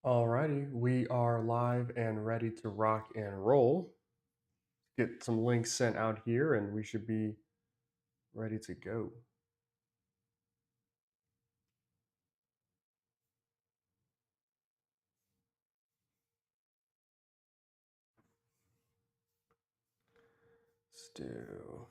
Alrighty, we are live and ready to rock and roll. Get some links sent out here and we should be ready to go. Let's do.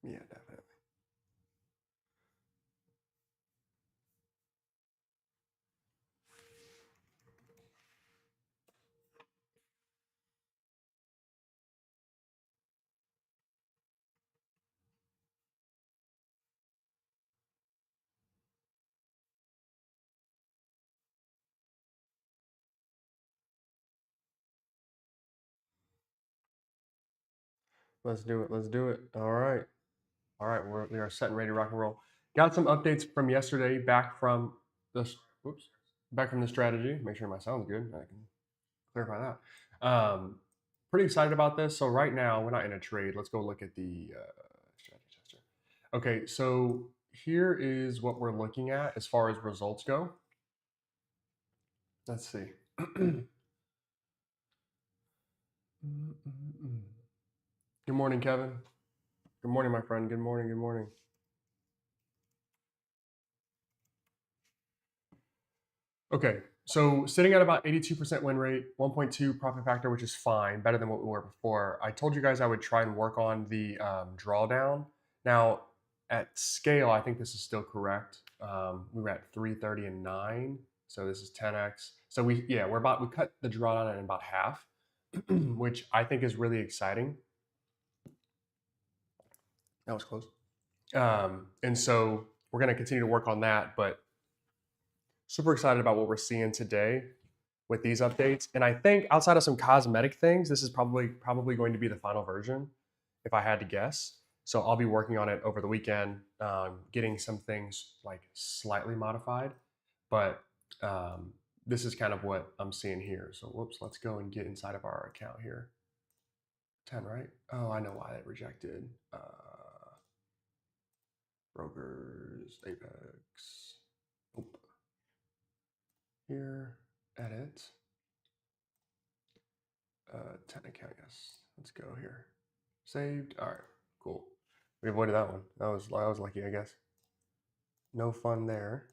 Yeah, definitely. Let's do it. Let's do it. All right. All right. We are set and ready to rock and roll. Got some updates from yesterday back from this. Whoops. Back from the strategy. Make sure my sound's good. I can clarify that. Pretty excited about this. So right now we're not in a trade. Let's go look at the strategy tester. Okay, so here is what we're looking at as far as results go. Let's see. Good morning, Kevin. Good morning, my friend. Good morning. Good morning. Okay, so sitting at about 82% win rate, 1.2 profit factor, which is fine, better than what we were before. I told you guys I would try and work on the drawdown. Now, at scale, I think this is still correct. We were at 330 and 9, so this is 10x. So we cut the drawdown in about half, which I think is really exciting. That was close. And so we're going to continue to work on that, but super excited about what we're seeing today with these updates. And I think outside of some cosmetic things, this is probably going to be the final version, if I had to guess. So I'll be working on it over the weekend, getting some things like slightly modified. But this is kind of what I'm seeing here. So whoops, let's go and get inside of our account here. 10, right? Oh, I know why that rejected. Brokers, Apex. Oop. Here, edit. 10 account, yes. Let's go here. Saved. All right, cool. We avoided that one. That was lucky, I guess. No fun there.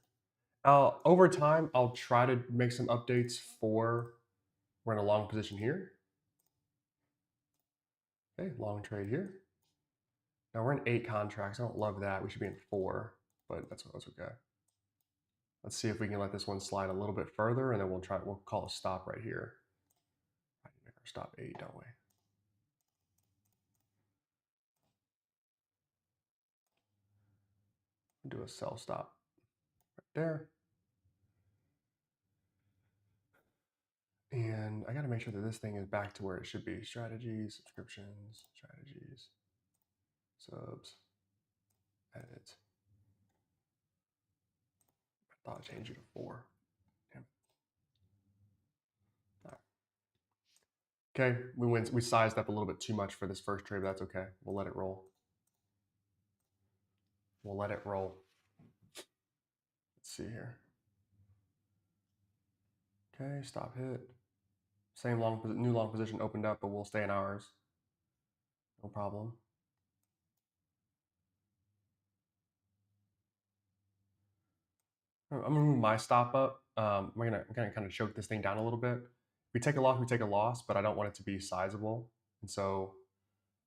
Over time, I'll try to make some updates for. We're in a long position here. Okay, long trade here. Now we're in 8 contracts. I don't love that. We should be in 4, but that's okay. Let's see if we can let this one slide a little bit further, and then we'll call a stop right here. Make our stop 8, don't we? Do a sell stop right there. And I got to make sure that this thing is back to where it should be. Strategies, subscriptions, strategies, subs, edit. I thought I changed it to 4. Damn. All right. Okay, we sized up a little bit too much for this first trade, but that's okay. We'll let it roll. We'll let it roll. Let's see here. Okay, stop hit. Same new long position opened up, but we'll stay in ours. No problem. I'm gonna move my stop up. I'm gonna kind of choke this thing down a little bit. We take a loss, we take a loss, but I don't want it to be sizable. And so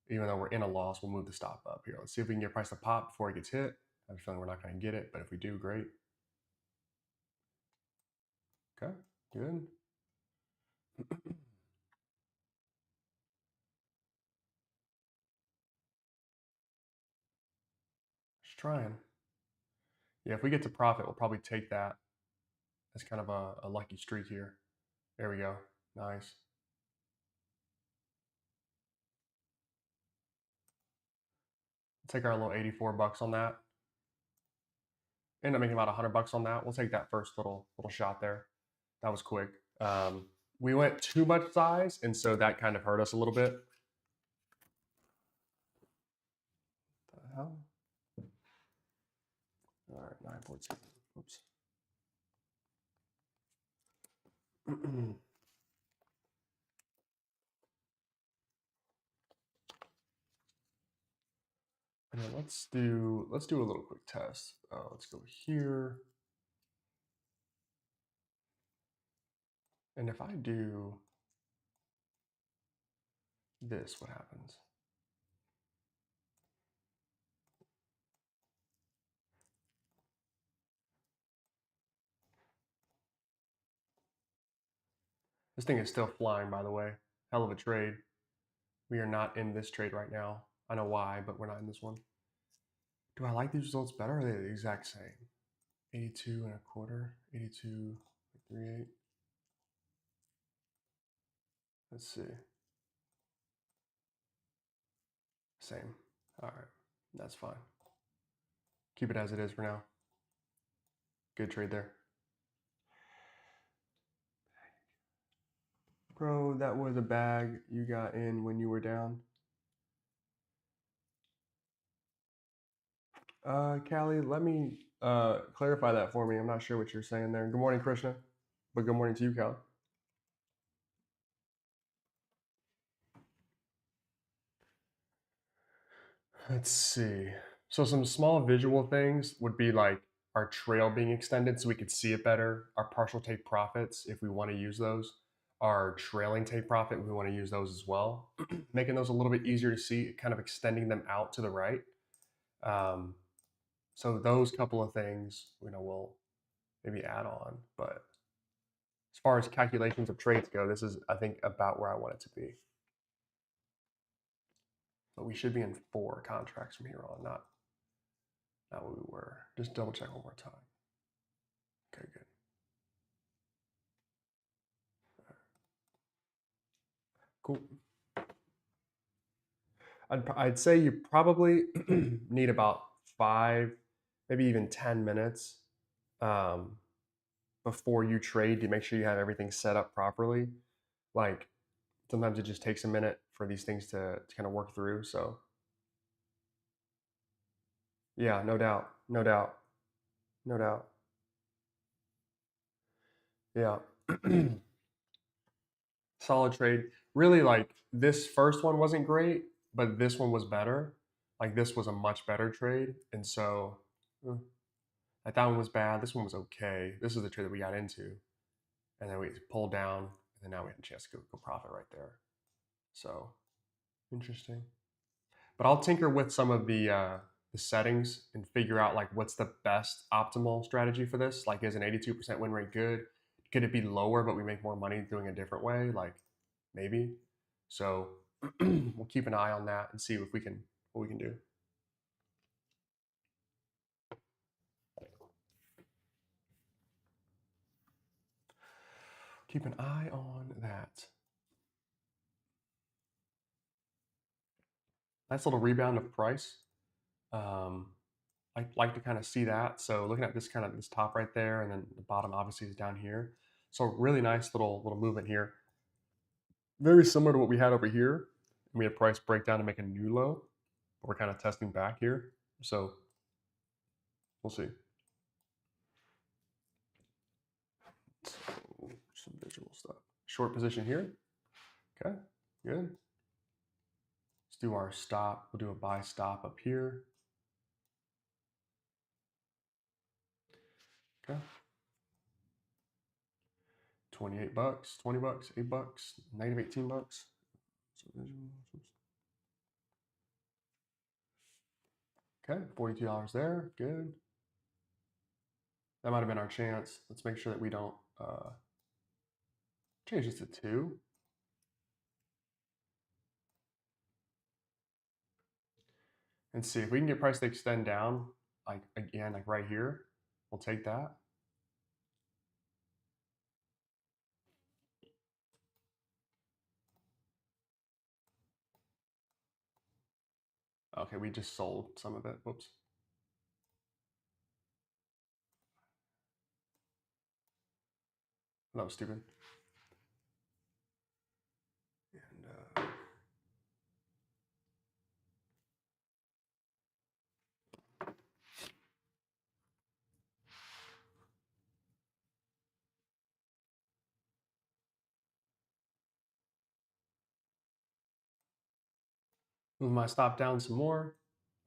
even though we're in a loss, we'll move the stop up here. Let's see if we can get price to pop before it gets hit. I have a feeling we're not going to get it, but if we do, great. Okay, good. Just trying. Yeah, if we get to profit, we'll probably take that as kind of a lucky streak here. There we go. Nice. Take our little 84 bucks on that. End up making about 100 bucks on that. We'll take that first little shot there. That was quick. we went too much size, and so that kind of hurt us a little bit. What the hell? All right, 914. Oops. And then let's do a little quick test. Let's go here. And if I do this, what happens? This thing is still flying, by the way. Hell of a trade. We are not in this trade right now. I know why, but we're not in this one. Do I like these results better, or are they the exact same? 82 and a quarter, 82.38. Let's see. Same. All right, that's fine. Keep it as it is for now. Good trade there. Bro, that was a bag you got in when you were down. Callie, let me clarify that for me. I'm not sure what you're saying there. Good morning, Krishna. But good morning to you, Callie. Let's see. So some small visual things would be like our trail being extended so we could see it better, our partial take profits if we want to use those, our trailing take profit, we want to use those as well. Making those a little bit easier to see, kind of extending them out to the right. So those couple of things, we'll maybe add on. But as far as calculations of trades go, this is, I think, about where I want it to be. But we should be in 4 contracts from here on, not what we were. Just double check one more time. Okay, good. Cool. I'd say you probably need about 5, maybe even 10 minutes before you trade to make sure you have everything set up properly. Like sometimes it just takes a minute for these things to kind of work through. So yeah, no doubt. Yeah. Solid trade. Really, like this first one wasn't great, but this one was better. Like this was a much better trade. And so like that one was bad. This one was okay. This is the trade that we got into. And then we pulled down, and then now we had a chance to go profit right there. So interesting. But I'll tinker with some of the settings and figure out like what's the best optimal strategy for this. Like, is an 82% win rate good? Could it be lower, but we make more money doing a different way? Like, maybe. So we'll keep an eye on that and see if we can what we can do. Keep an eye on that. Nice little rebound of price. I like to kind of see that. So looking at this top right there, and then the bottom obviously is down here. So really nice little movement here. Very similar to what we had over here. We had price breakdown to make a new low, but we're kind of testing back here. So we'll see. So, some visual stuff. Short position here. Okay, good. Let's do our stop. We'll do a buy stop up here. Okay. 28 bucks, 20 bucks, 8 bucks, negative 18 bucks. Okay, $42 there. Good. That might have been our chance. Let's make sure that we don't change this to 2. And see if we can get price to extend down, like again, like right here. We'll take that. Okay, we just sold some of it. Whoops. That was stupid. Move my stop down some more.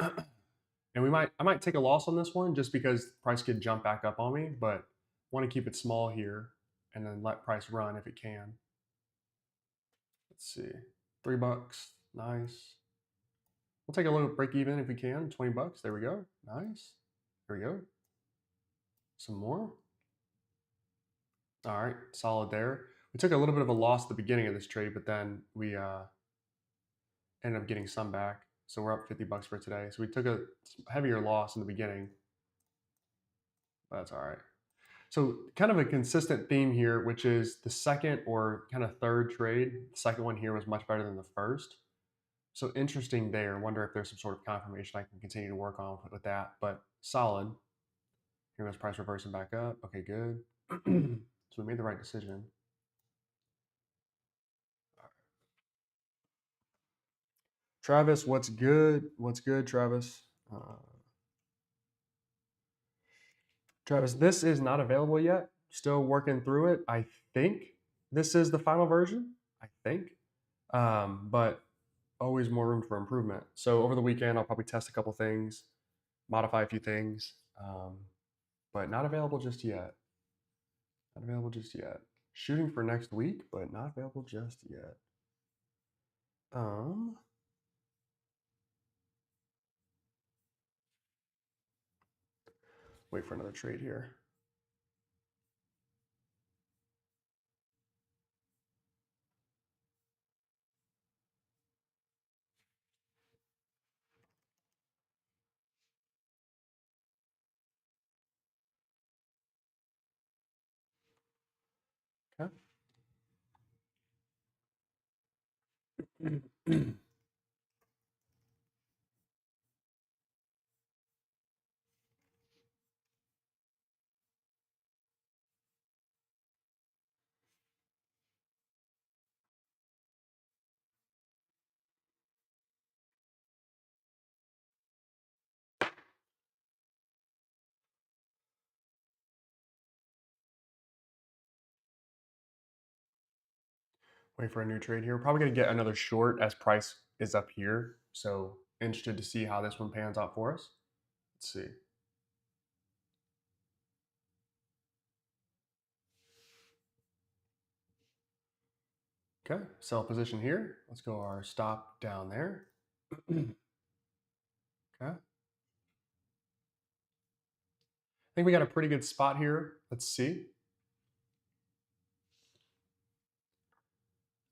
And I might take a loss on this one just because price could jump back up on me, but want to keep it small here and then let price run if it can. Let's see. $3. Nice. We'll take a little break even if we can. $20. There we go. Nice. There we go. Some more. All right, solid there. We took a little bit of a loss at the beginning of this trade, but then we ended up getting some back. So we're up $50 for today. So we took a heavier loss in the beginning. That's all right. So kind of a consistent theme here, which is the second or kind of third trade. The second one here was much better than the first. So interesting there. Wonder if there's some sort of confirmation I can continue to work on with that. But solid. Here goes price reversing back up. Okay, good. So we made the right decision. Travis, what's good? What's good, Travis? Travis, this is not available yet. Still working through it. I think this is the final version. I think. But always more room for improvement. So over the weekend, I'll probably test a couple things, modify a few things, but not available just yet. Not available just yet. Shooting for next week, but not available just yet. Wait for another trade here. Okay. Wait for a new trade here. We're probably going to get another short as price is up here. So interested to see how this one pans out for us. Let's see. Okay, sell position here. Let's go our stop down there. Okay. I think we got a pretty good spot here. Let's see.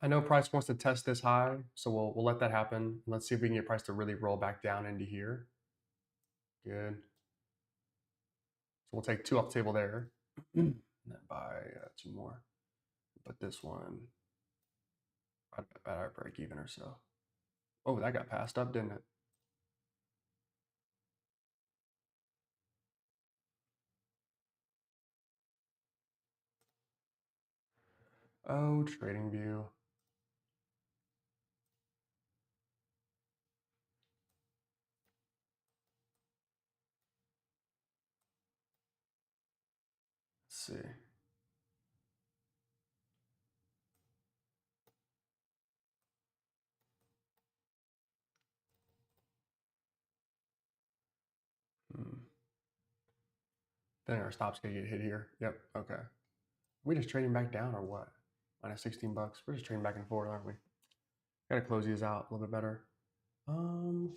I know price wants to test this high, so we'll let that happen. Let's see if we can get price to really roll back down into here. Good. So we'll take two off the table there. And then buy two more. Put this one at our break even or so. Oh, that got passed up, didn't it? Oh, trading view. Let's see. Then our stop's gonna get hit here. Yep. Okay. We just trading back down or what? Minus $16. We're just trading back and forth, aren't we? Gotta close these out a little bit better. I'm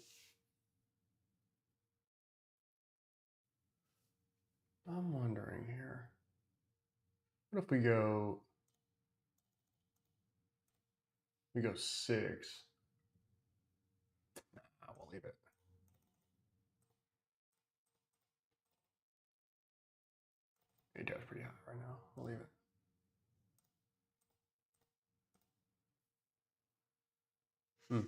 wondering here. What if we go 6? Nah, we'll leave it. It does pretty high right now. We'll leave it. Hmm.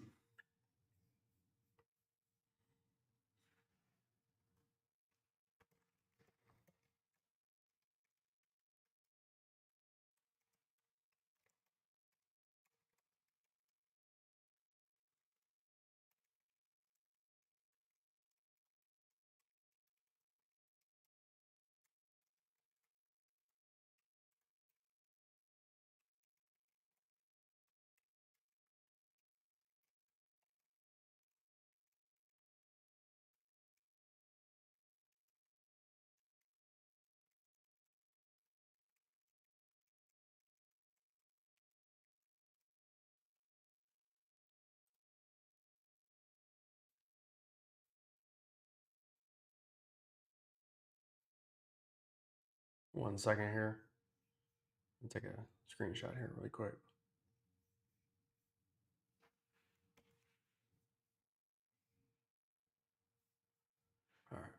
1 second here. I'll take a screenshot here really quick. All right.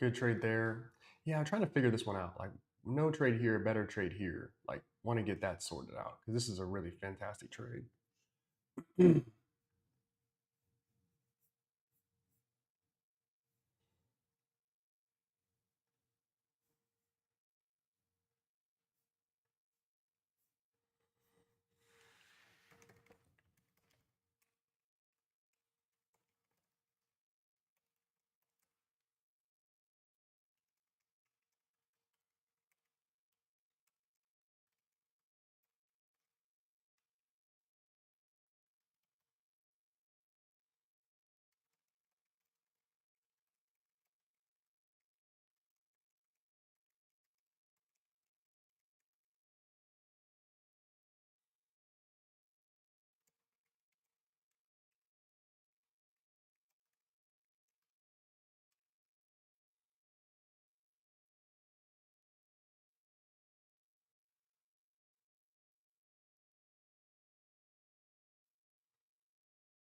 Good trade there. Yeah, I'm trying to figure this one out. Like, no trade here, better trade here. Like, want to get that sorted out because this is a really fantastic trade.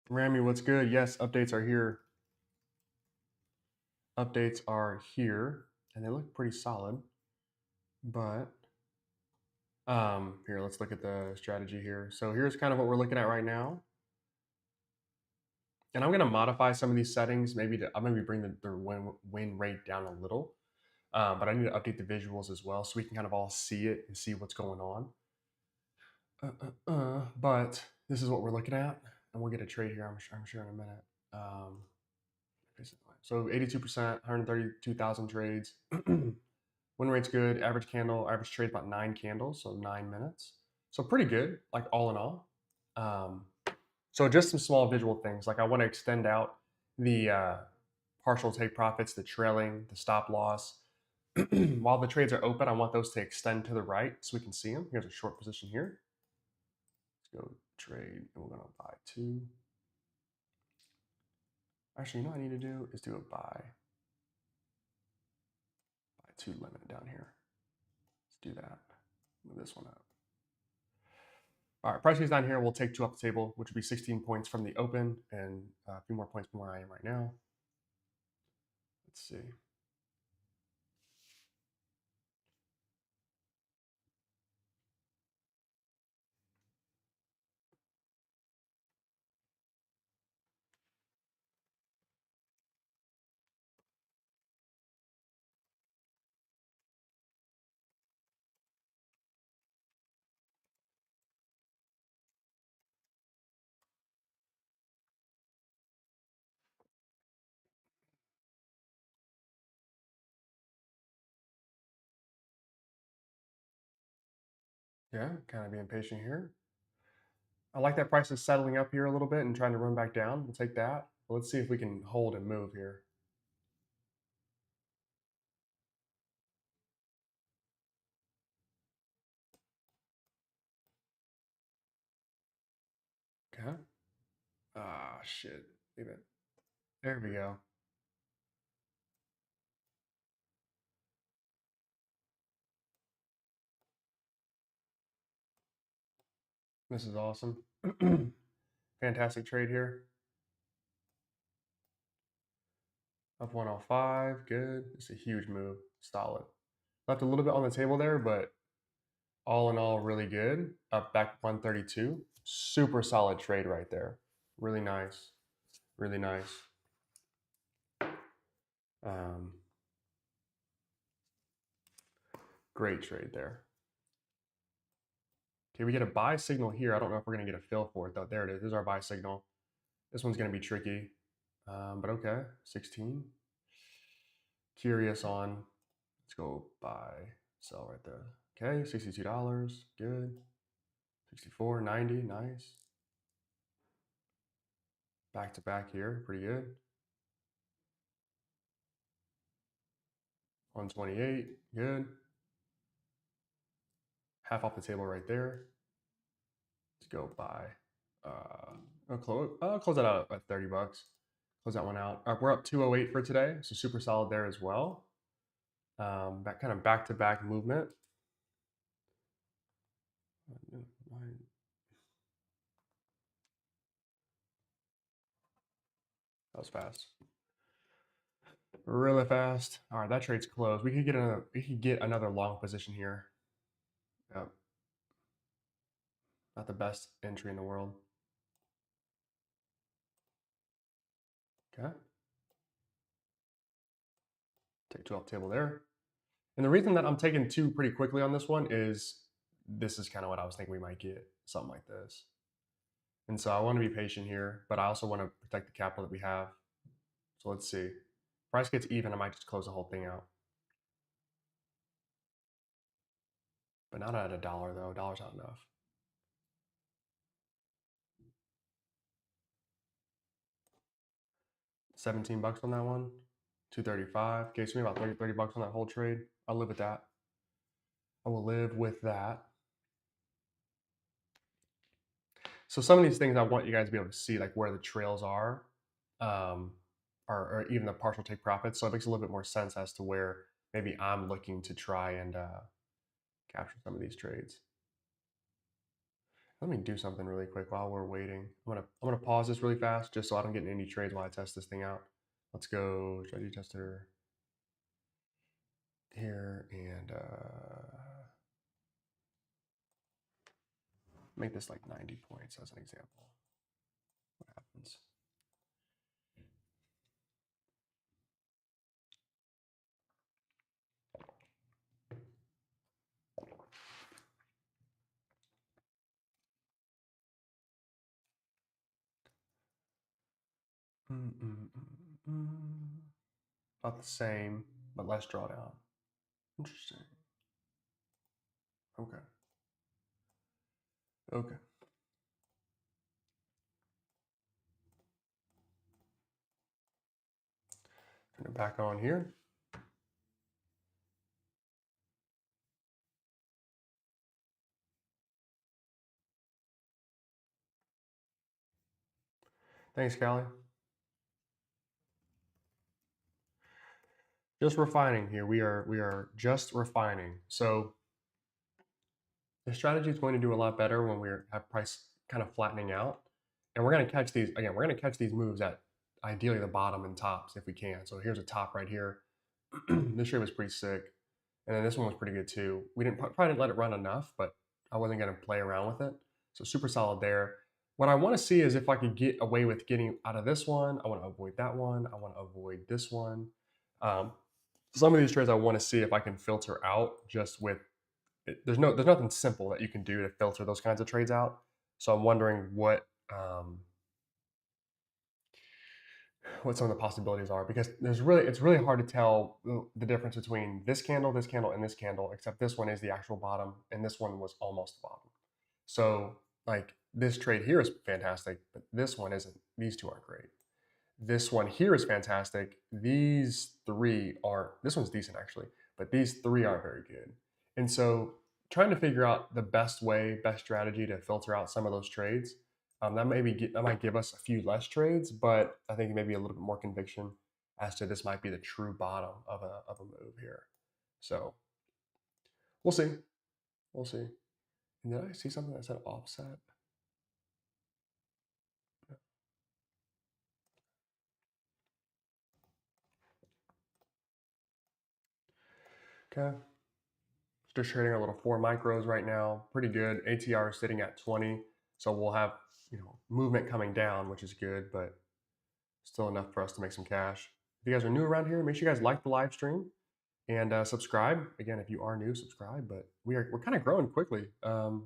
Rami, what's good? Yes, updates are here. Updates are here, and they look pretty solid. But here, let's look at the strategy here. So here's kind of what we're looking at right now. And I'm going to modify some of these settings. I'm maybe bring the win rate down a little. But I need to update the visuals as well so we can kind of all see it and see what's going on. But this is what we're looking at, and we'll get a trade here, I'm sure in a minute. So 82%, 132,000 trades. Win rate's good. Average trade about 9 candles, so 9 minutes. So pretty good, like all in all. So just some small visual things. Like I want to extend out the partial take profits, the trailing, the stop loss. While the trades are open, I want those to extend to the right so we can see them. Here's a short position here. Let's go trade, and we're going to buy 2. Actually, you know what I need to do is do a buy 2 limit down here. Let's do that. Move this one up. All right, price is down here. We'll take 2 off the table, which would be 16 points from the open and a few more points from where I am right now. Let's see. Yeah, kind of being patient here. I like that price is settling up here a little bit and trying to run back down. We'll take that. Let's see if we can hold and move here. Okay. Ah, shit. Leave it. There we go. This is awesome. Fantastic trade here. Up 105. Good. It's a huge move. Solid. Left a little bit on the table there, but all in all, really good. Up back 132. Super solid trade right there. Really nice. Really nice. Great trade there. Okay, we get a buy signal here. I don't know if we're going to get a fill for it, though. There it is. This is our buy signal. This one's going to be tricky. But okay, 16. Curious on. Let's go buy, sell right there. Okay, $62. Good. 64, 90. Nice. Back to back here. Pretty good. 128. Good. Half off the table right there. Let's go buy. I'll close that out at $30. Close that one out. We're up 208 for today, so super solid there as well. That kind of back-to-back movement. That was fast. Really fast. All right, that trade's closed. We could get another long position here. Yep. Not the best entry in the world. Okay. Take 12 table there. And the reason that I'm taking 2 pretty quickly on this one is this is kind of what I was thinking we might get, something like this. And so I want to be patient here, but I also want to protect the capital that we have. So let's see. If price gets even, I might just close the whole thing out. But not at $1 though. $1's not enough. $17 on that one. 235. Okay, so maybe about 30 bucks on that whole trade. I'll live with that. I will live with that. So some of these things I want you guys to be able to see, like where the trails are, or even the partial take profits. So it makes a little bit more sense as to where maybe I'm looking to try and capture some of these trades. Let me do something really quick while we're waiting. I'm gonna pause this really fast just so I don't get in any trades while I test this thing out. Let's go strategy tester here and make this like 90 points as an example. What happens? About the same, but less drawdown. Interesting. Okay. Okay. Turn it back on here. Thanks, Callie. Just refining here. We are just refining. So the strategy is going to do a lot better when we have price kind of flattening out. And we're going to catch these, again, we're going to catch these moves at ideally the bottom and tops if we can. So here's a top right here. This trade was pretty sick. And then this one was pretty good too. We probably didn't let it run enough, but I wasn't going to play around with it. So super solid there. What I want to see is if I could get away with getting out of this one. I want to avoid that one. I want to avoid this one. Some of these trades I want to see if I can filter out just with there's nothing simple that you can do to filter those kinds of trades out. So I'm wondering what some of the possibilities are, because it's really hard to tell the difference between this candle, and this candle, except this one is the actual bottom and this one was almost the bottom. So like this trade here is fantastic, but this one isn't. These two aren't great. This one here is fantastic. These three aren't. This one's decent actually, but these three aren't very good. And so trying to figure out the best strategy to filter out some of those trades, that might give us a few less trades, but I think maybe a little bit more conviction as to this might be the true bottom of a move here. So we'll see. We'll see. And did I see something that said offset? Okay. Just trading our little 4 micros right now. Pretty good. ATR is sitting at 20. So we'll have, movement coming down, which is good, but still enough for us to make some cash. If you guys are new around here, make sure you guys like the live stream and subscribe. Again, if you are new, subscribe. But we're kind of growing quickly,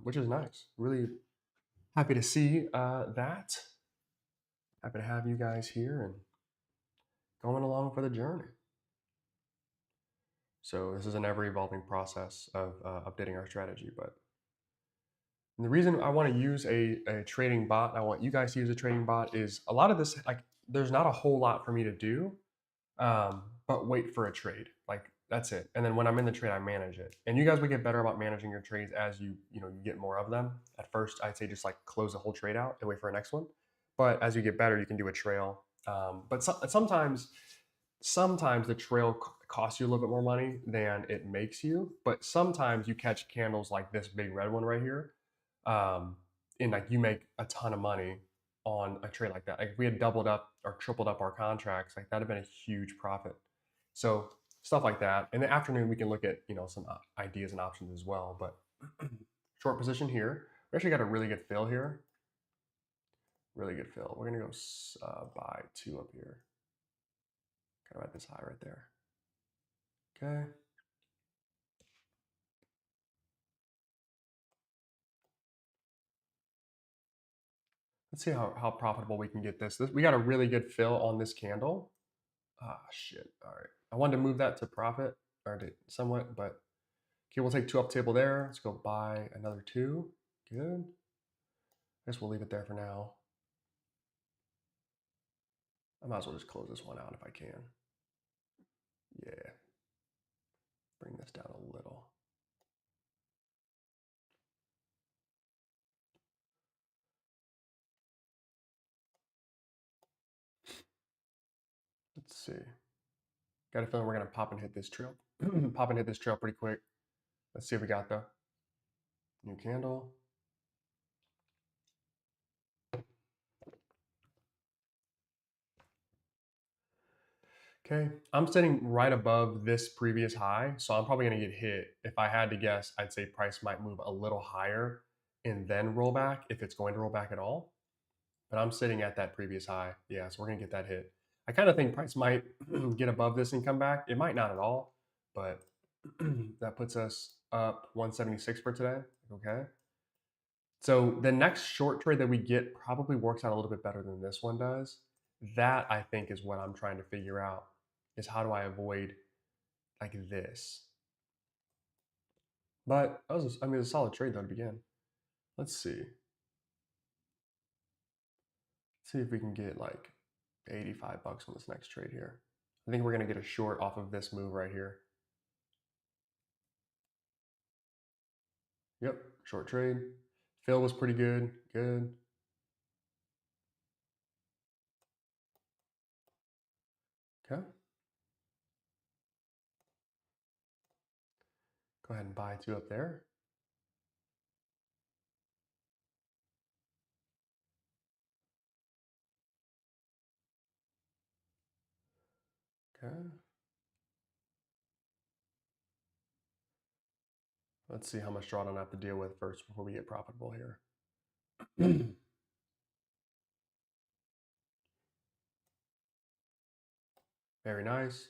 which is nice. Really happy to see that. Happy to have you guys here and going along for the journey. So this is an ever-evolving process of updating our strategy. But the reason I want to use a trading bot, I want you guys to use a trading bot, is a lot of this, like, there's not a whole lot for me to do, but wait for a trade. Like, that's it. And then when I'm in the trade, I manage it. And you guys will get better about managing your trades as you get more of them. At first, I'd say just like close the whole trade out and wait for a next one. But as you get better, you can do a trail. But sometimes sometimes the trail costs you a little bit more money than it makes you, but sometimes you catch candles like this big red one right here, um, and like you make a ton of money on a trade like that. Like if we had doubled up or tripled up our contracts, like that'd have been a huge profit. So stuff like that. In the afternoon, we can look at some ideas and options as well. But short position here. We actually got a really good fill here. Really good fill. We're gonna go buy 2 up here. Kind of at this high right there. Okay. Let's see how profitable we can get this. We got a really good fill on this candle. Ah, shit. All right. I wanted to move that to profit or to somewhat, but okay, we'll take 2 up table there. Let's go buy another 2. Good. I guess we'll leave it there for now. I might as well just close this one out if I can. Yeah. Bring this down a little. Let's see. Got a feeling we're gonna pop and hit this trail. Pop and hit this trail pretty quick. Let's see what we got though. New candle. Okay, I'm sitting right above this previous high, so I'm probably gonna get hit. If I had to guess, I'd say price might move a little higher and then roll back if it's going to roll back at all. But I'm sitting at that previous high. Yeah, so we're gonna get that hit. I kind of think price might get above this and come back. It might not at all, but that puts us up 176 for today. Okay. So the next short trade that we get probably works out a little bit better than this one does. That I think is what I'm trying to figure out is how do I avoid like this. But that was, I mean, a solid trade though to begin. Let's see. Let's see if we can get like 85 bucks on this next trade here. I think we're gonna get a short off of this move right here. Yep, short trade. Fill was pretty good. Good. Okay. Go ahead and buy 2 up there. Okay. Let's see how much drawdown I have to deal with first before we get profitable here. Very nice.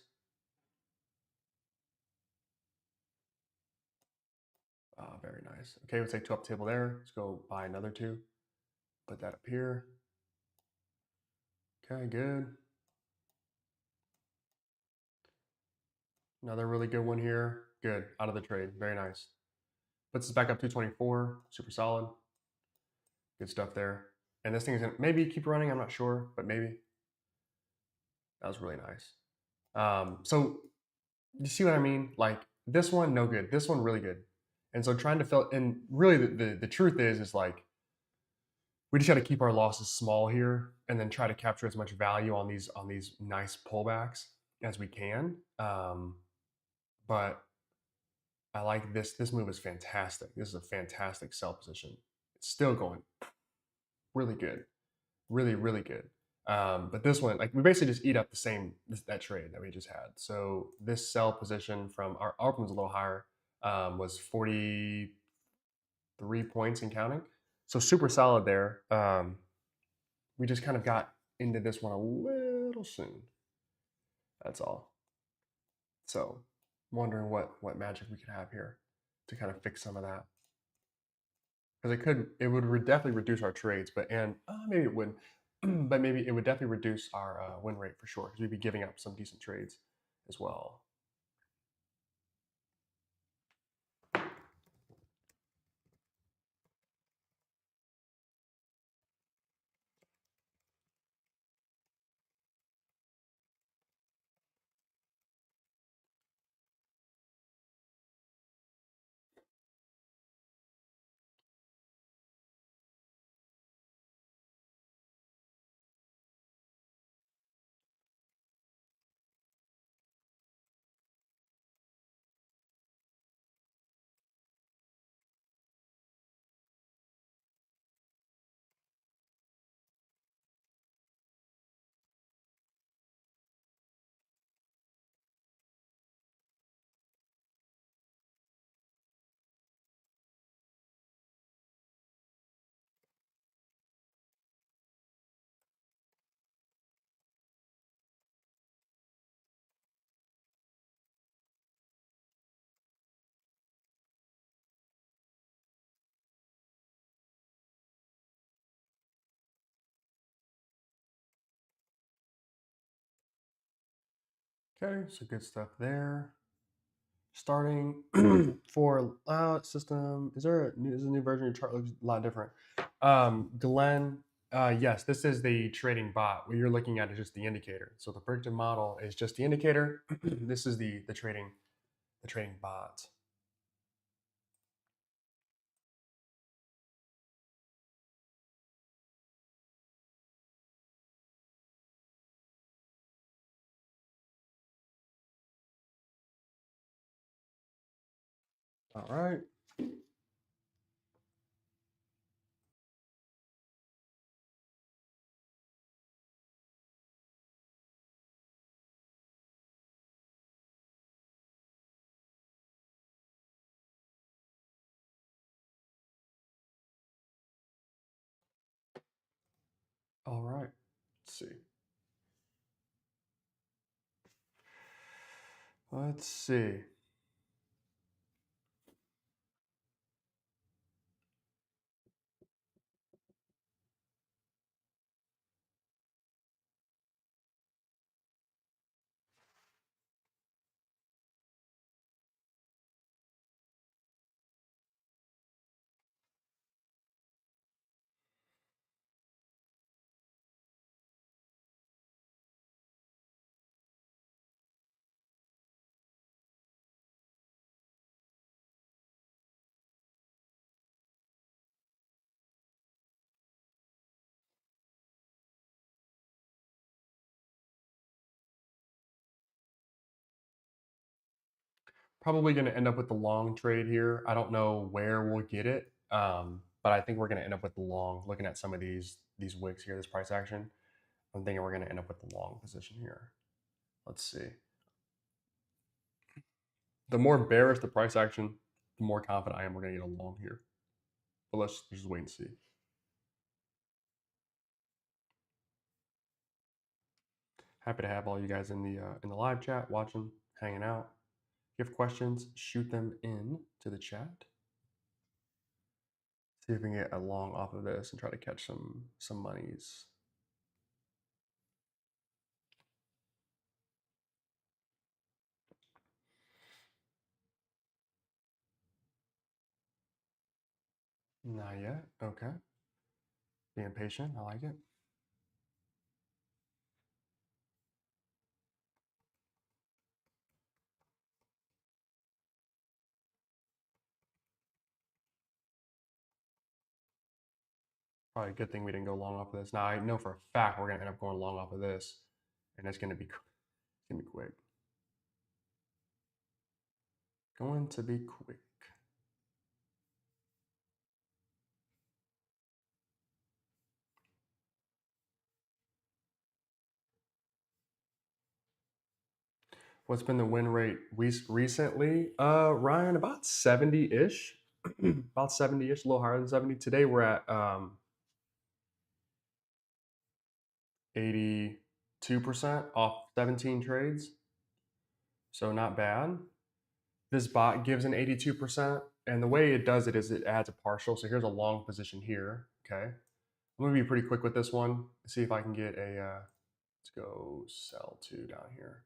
Very nice. Okay, we'll take 2 up table there. Let's go buy another 2. Put that up here. Okay, good. Another really good one here. Good. Out of the trade. Very nice. Puts us back up 224. Super solid. Good stuff there. And this thing is going to maybe keep running. I'm not sure, but maybe. That was really nice. So you see what I mean? Like this one, no good. This one, really good. And so trying to fill, and really the truth is like we just got to keep our losses small here, and then try to capture as much value on these nice pullbacks as we can. But I like this. This move is fantastic. This is a fantastic sell position. It's still going really good, really really good. But this one, like we basically just eat up the same that trade that we just had. So this sell position from our one was a little higher, was 43 points and counting. So super solid there. We just kind of got into this one a little soon. That's all. So wondering what magic we could have here to kind of fix some of that. Because it would definitely reduce our trades, but maybe it wouldn't, but maybe it would definitely reduce our win rate for sure because we'd be giving up some decent trades as well. Okay, so good stuff there. Starting for system, is a new version of your chart looks a lot different. Glenn, yes, this is the trading bot. What you're looking at is just the indicator. So the predictive model is just the indicator. This is the trading bot. All right. All right. Let's see. Let's see. Probably going to end up with the long trade here. I don't know where we'll get it, but I think we're going to end up with the long. Looking at some of these wicks here, this price action, I'm thinking we're going to end up with the long position here. Let's see. The more bearish the price action, the more confident I am we're going to get a long here. But let's just wait and see. Happy to have all you guys in the live chat, watching, hanging out. If you have questions, shoot them in to the chat. See if we can get a long off of this and try to catch some monies. Not yet. Okay. Being patient. I like it. Probably a good thing we didn't go long off of this. Now I know for a fact we're gonna end up going long off of this, and it's gonna be quick. Going to be quick. What's been the win rate recently? Ryan, about 70-ish. About 70-ish, a little higher than 70. Today we're at 82% off 17 trades. So not bad. This bot gives an 82%, and the way it does it is it adds a partial. So here's a long position here. Okay. I'm gonna be pretty quick with this one. See if I can get a let's go sell 2 down here.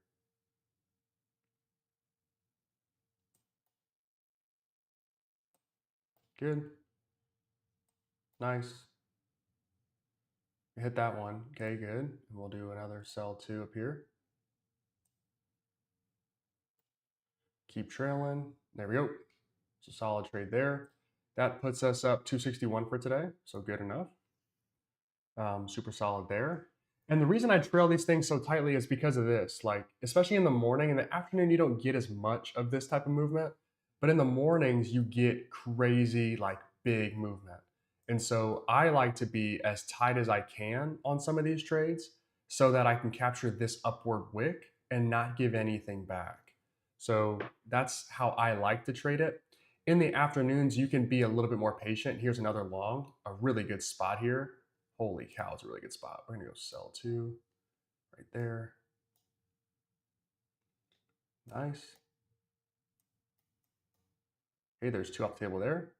Good. Nice. Hit that one. Okay, good. And we'll do another sell 2 up here. Keep trailing. There we go. It's a solid trade there. That puts us up 261 for today. So good enough. Super solid there. And the reason I trail these things so tightly is because of this. Like, especially in the morning, in the afternoon, you don't get as much of this type of movement. But in the mornings, you get crazy, like big movement. And so I like to be as tight as I can on some of these trades so that I can capture this upward wick and not give anything back. So that's how I like to trade it. In the afternoons, you can be a little bit more patient. Here's another long, a really good spot here. Holy cow, it's a really good spot. We're gonna go sell 2 right there. Nice. Hey, there's 2 off the table there.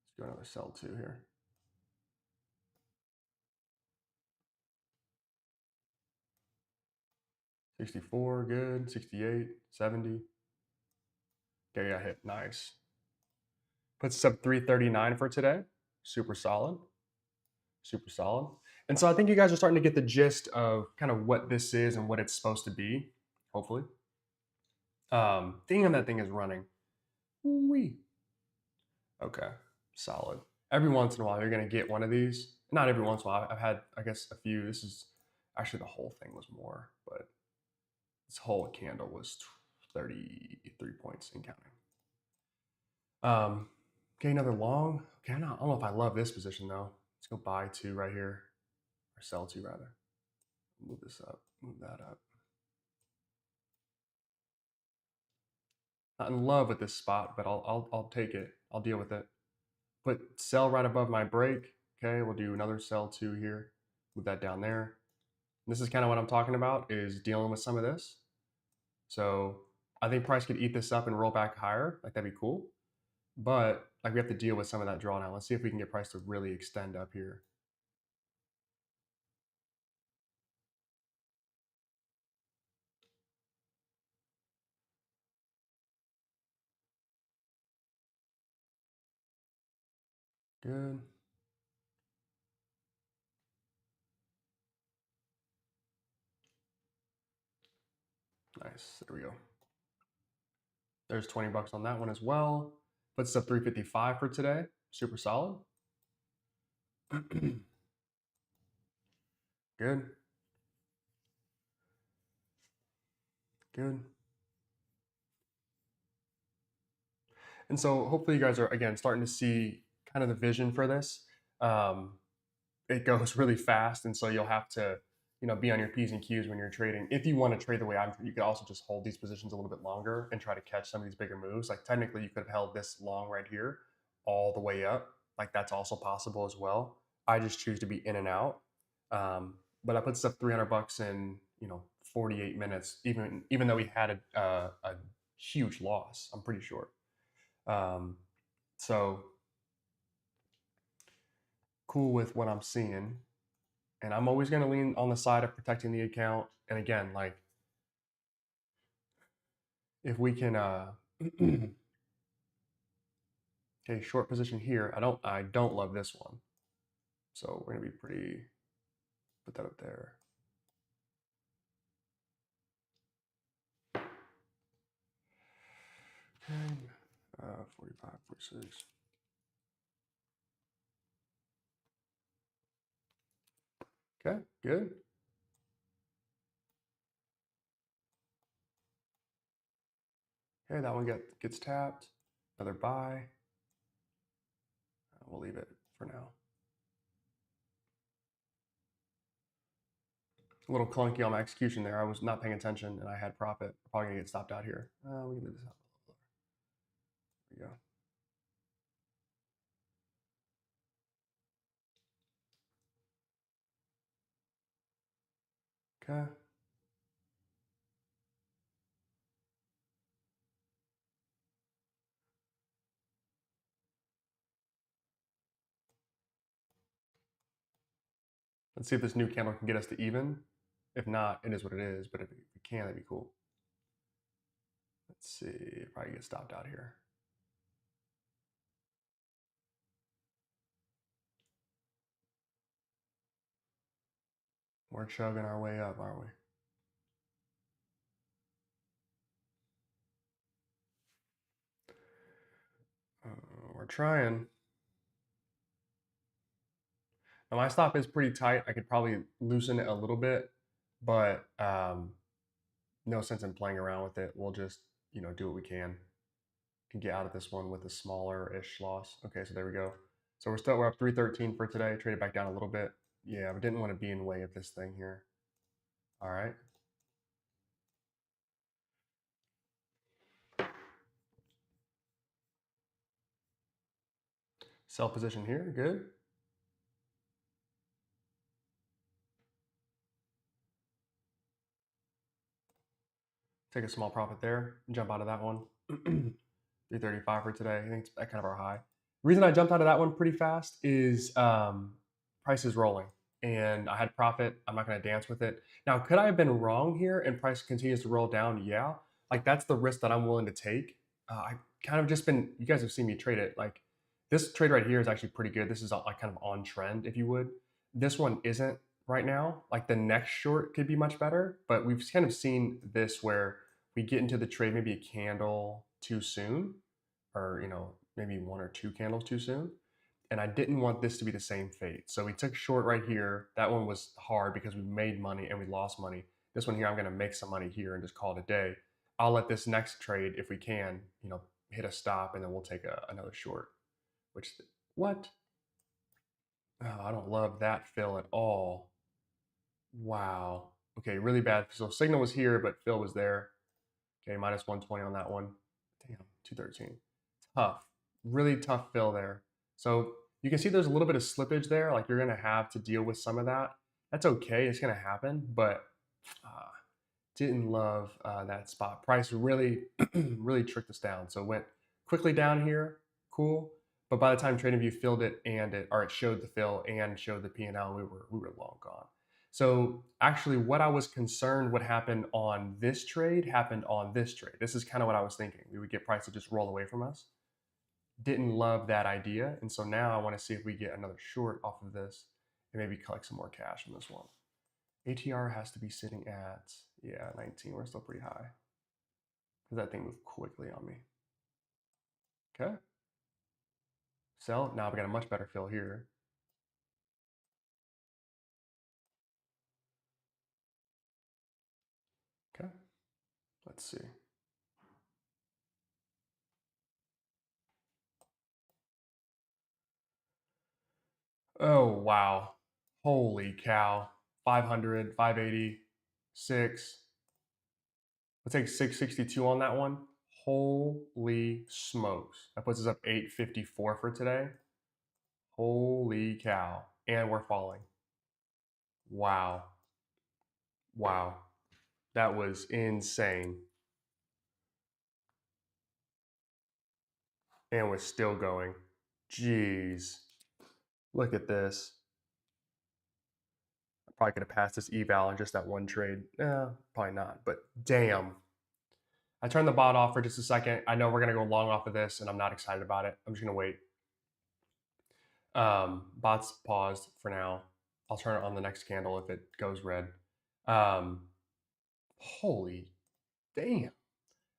Let's do another sell 2 here. 64, good. 68, 70. Okay, yeah, hit. Nice. Puts us up 339 for today. Super solid. Super solid. And so I think you guys are starting to get the gist of kind of what this is and what it's supposed to be, hopefully. Thing on that thing is running. Wee. Okay, solid. Every once in a while, you're going to get one of these. Not every once in a while. I've had, I guess, a few. This is actually the whole thing was more, but this whole candle was 33 points and counting. Okay, another long. Okay, I don't know if I love this position though. Let's go buy two right here, or sell two rather. Move this up, move that up. Not in love with this spot, but I'll take it. I'll deal with it. Put sell right above my break. Okay, we'll do another sell two here. Move that down there. And this is kind of what I'm talking about, is dealing with some of this. So I think price could eat this up and roll back higher. Like that'd be cool. But like we have to deal with some of that drawdown. Let's see if we can get price to really extend up here. Good. Nice. There we go. There's 20 bucks on that one as well. Puts us up 355 for today. Super solid. Good. Good. And so hopefully you guys are, again, starting to see kind of the vision for this. It goes really fast, and so you'll have to, be on your P's and Q's when you're trading. If you want to trade the way I'm, you could also just hold these positions a little bit longer and try to catch some of these bigger moves. Like technically, you could have held this long right here all the way up. Like that's also possible as well. I just choose to be in and out. But I put stuff 300 bucks in, 48 minutes, even though we had a huge loss. I'm pretty sure. So cool with what I'm seeing. And I'm always going to lean on the side of protecting the account. And again, like if we can, okay, short position here. I don't love this one. So we're going to be pretty, put that up there. Okay, 45, 46. Okay, good. Okay, that one gets tapped. Another buy. We'll leave it for now. A little clunky on my execution there. I was not paying attention and I had profit. Probably gonna get stopped out here. We can leave this out. There we go. Okay. Let's see if this new candle can get us to even. If not, it is what it is. But if it can, that'd be cool. Let's see. Probably get stopped out here. We're chugging our way up, aren't we? We're trying. Now my stop is pretty tight. I could probably loosen it a little bit, but no sense in playing around with it. We'll just, do what we can and get out of this one with a smaller-ish loss. Okay, so there we go. So we're up 313 for today. Traded back down a little bit. Yeah, we didn't want to be in the way of this thing here. All right. Sell position here, good. Take a small profit there, jump out of that one. 335 for today. I think it's kind of our high. The reason I jumped out of that one pretty fast is price is rolling. and I had profit. I'm not going to dance with it. Now, could I have been wrong here and price continues to roll down? Yeah. Like that's the risk that I'm willing to take. I kind of just been, you guys have seen me trade it. Like this trade right here is actually pretty good. This is like kind of on trend, if you would. This one isn't right now. Like the next short could be much better, but we've kind of seen this where we get into the trade maybe a candle too soon, or maybe one or two candles too soon, and I didn't want this to be the same fate. So we took short right here. That one was hard because we made money and we lost money. This one here, I'm going to make some money here and just call it a day. I'll let this next trade, if we can, hit a stop, and then we'll take another short. Which, what? Oh, I don't love that fill at all. Wow. Okay, really bad. So signal was here, but fill was there. Okay, minus 120 on that one. Damn, 213. Tough. Really tough fill there. So you can see there's a little bit of slippage there. Like you're going to have to deal with some of that. That's okay. It's going to happen, but didn't love that spot. Price really, really tricked us down. So it went quickly down here. Cool. But by the time TradingView filled it or it showed the fill and showed the P&L, we were long gone. So actually what I was concerned would happen on this trade happened on this trade. This is kind of what I was thinking. We would get price to just roll away from us. Didn't love that idea. And so now I want to see if we get another short off of this and maybe collect some more cash from this one. ATR has to be sitting at, 19. We're still pretty high. Because that thing moved quickly on me. Okay. Sell. Now we got a much better fill here. Okay. Let's see. Oh, wow. Holy cow. 500, 580, 6. Let's take 662 on that one. Holy smokes. That puts us up 854 for today. Holy cow. And we're falling. Wow. Wow. That was insane. And we're still going. Jeez. Look at this. I probably could have passed this eval in just that one trade. Probably not, but damn. I turned the bot off for just a second. I know we're going to go long off of this, and I'm not excited about it. I'm just going to wait. Bot's paused for now. I'll turn it on the next candle if it goes red. Holy damn.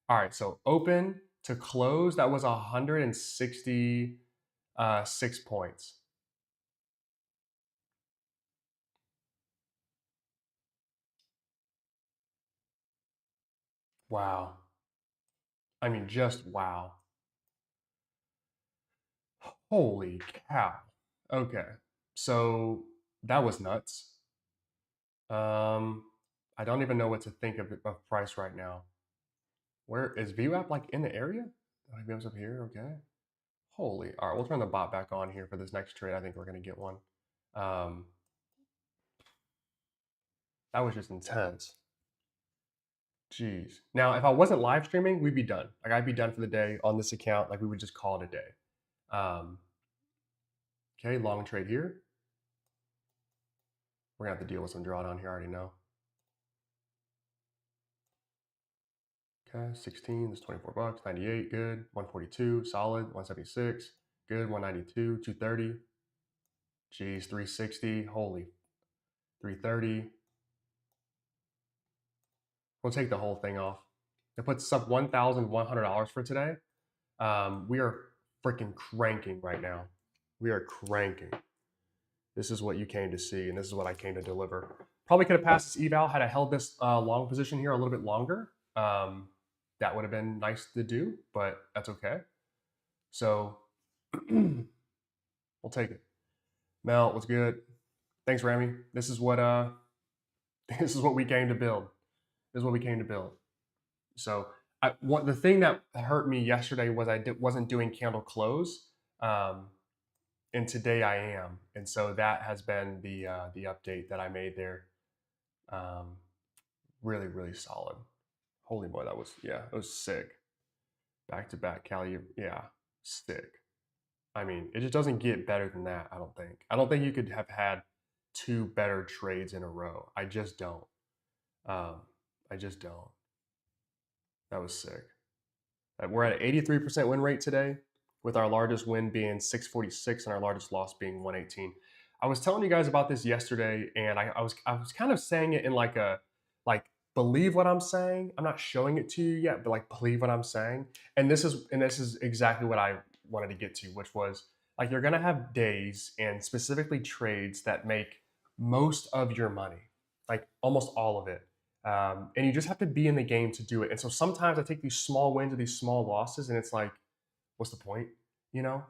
All right, so open to close, that was 166 points. Wow. I mean, just wow. Holy cow. Okay, so that was nuts. I don't even know what to think of price right now. Where is VWAP, like in the area? Oh, VWAP's up here. Okay. Holy. All right, we'll turn the bot back on here for this next trade. I think we're gonna get one. That was just intense. Jeez. Now, if I wasn't live streaming, we'd be done. Like I'd be done for the day on this account. Like we would just call it a day. Okay, long trade here. We're gonna have to deal with some drawdown here. I already know. Okay, 16. That's 24 bucks. 98, good. 142, solid. 176, good. 192, 230. Geez, 360. Holy. 330. We'll take the whole thing off. It puts us up $1,100 for today. We are freaking cranking right now. We are cranking. This is what you came to see, and this is what I came to deliver. Probably could have passed this eval had I held this long position here a little bit longer. That would have been nice to do, but that's okay. So we'll take it. Mel, what's good? Thanks, Rami. This is what we came to build. This is what we came to build. So the thing that hurt me yesterday was I wasn't doing candle close, and today I am, and so that has been the update that I made there. Really, really solid. Holy boy, that was sick. Back to back Cali, sick. I mean, it just doesn't get better than that. I don't think you could have had two better trades in a row. I just don't. I just don't. That was sick. We're at an 83% win rate today, with our largest win being 646 and our largest loss being 118. I was telling you guys about this yesterday, and I was kind of saying it in like believe what I'm saying. I'm not showing it to you yet, but like believe what I'm saying. And this is exactly what I wanted to get to, which was like you're gonna have days and specifically trades that make most of your money, like almost all of it, and you just have to be in the game to do it. And so sometimes I take these small wins or these small losses, and it's like, what's the point? You know?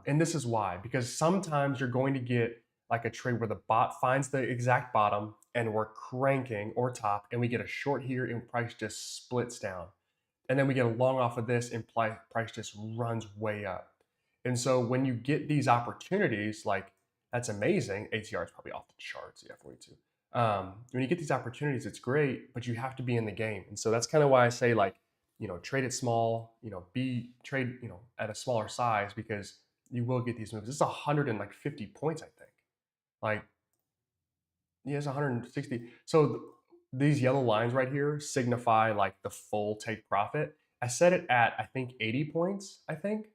And this is why, because sometimes you're going to get like a trade where the bot finds the exact bottom and we're cranking or top, and we get a short here and price just splits down. And then we get a long off of this and price just runs way up. And so when you get these opportunities, like that's amazing. ATR is probably off the charts, yeah, 42. When you get these opportunities, it's great, but you have to be in the game. And so that's kind of why I say like, trade it small, be trade, at a smaller size, because you will get these moves. This is 150 points, I think. Like, yeah, it's 160. So these yellow lines right here signify like the full take profit. I set it at, I think, 80 points, I think.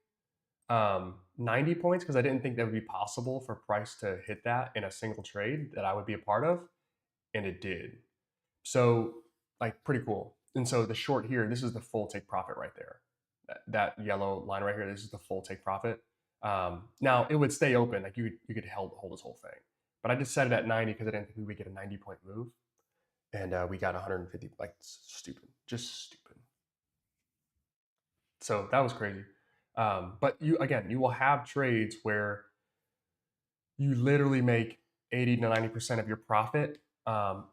90 points, because I didn't think that would be possible for price to hit that in a single trade that I would be a part of, and it did. So like pretty cool. And so the short here, this is the full take profit right there. That yellow line right here, this is the full take profit. Now it would stay open, like you could hold this whole thing, but I just set it at 90 because I didn't think we would get a 90-point move, and we got 150. Like stupid, just stupid. So that was crazy. But you will have trades where you literally make 80 to 90% of your profit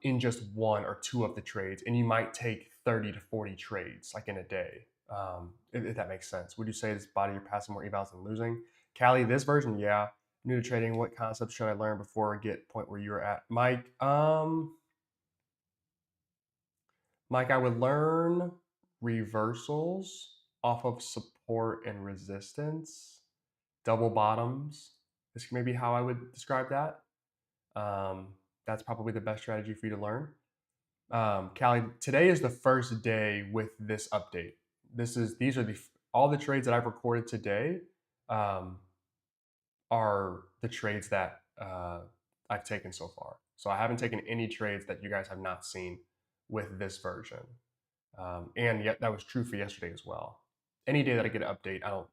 in just one or two of the trades, and you might take 30 to 40 trades like in a day. If that makes sense. Would you say this body you're passing more evals than losing? Callie, this version, yeah. New to trading, what concepts should I learn before I get point where you're at? Mike, I would learn reversals off of support and resistance, double bottoms. This may be how I would describe that. That's probably the best strategy for you to learn. Callie, today is the first day with this update. These are all the trades that I've recorded today are the trades that I've taken so far. So I haven't taken any trades that you guys have not seen with this version. And yet that was true for yesterday as well. Any day that I get an update, I don't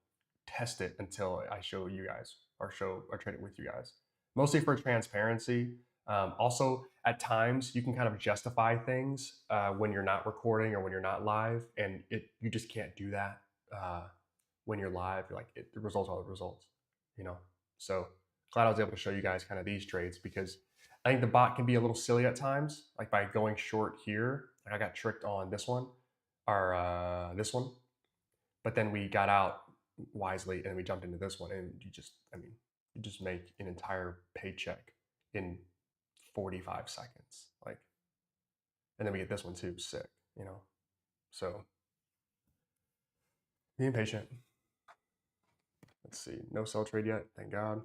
test it until I show you guys or trade it with you guys. Mostly for transparency. Also, at times you can kind of justify things when you're not recording or when you're not live, and you just can't do that when you're live. You're like the results are the results, you know. So glad I was able to show you guys kind of these trades, because I think the bot can be a little silly at times, like by going short here. Like I got tricked on this one or this one, but then we got out wisely and we jumped into this one, and you just make an entire paycheck in 45 seconds. Like, and then we get this one too, sick, you know? So being patient. Let's see, no sell trade yet, thank God.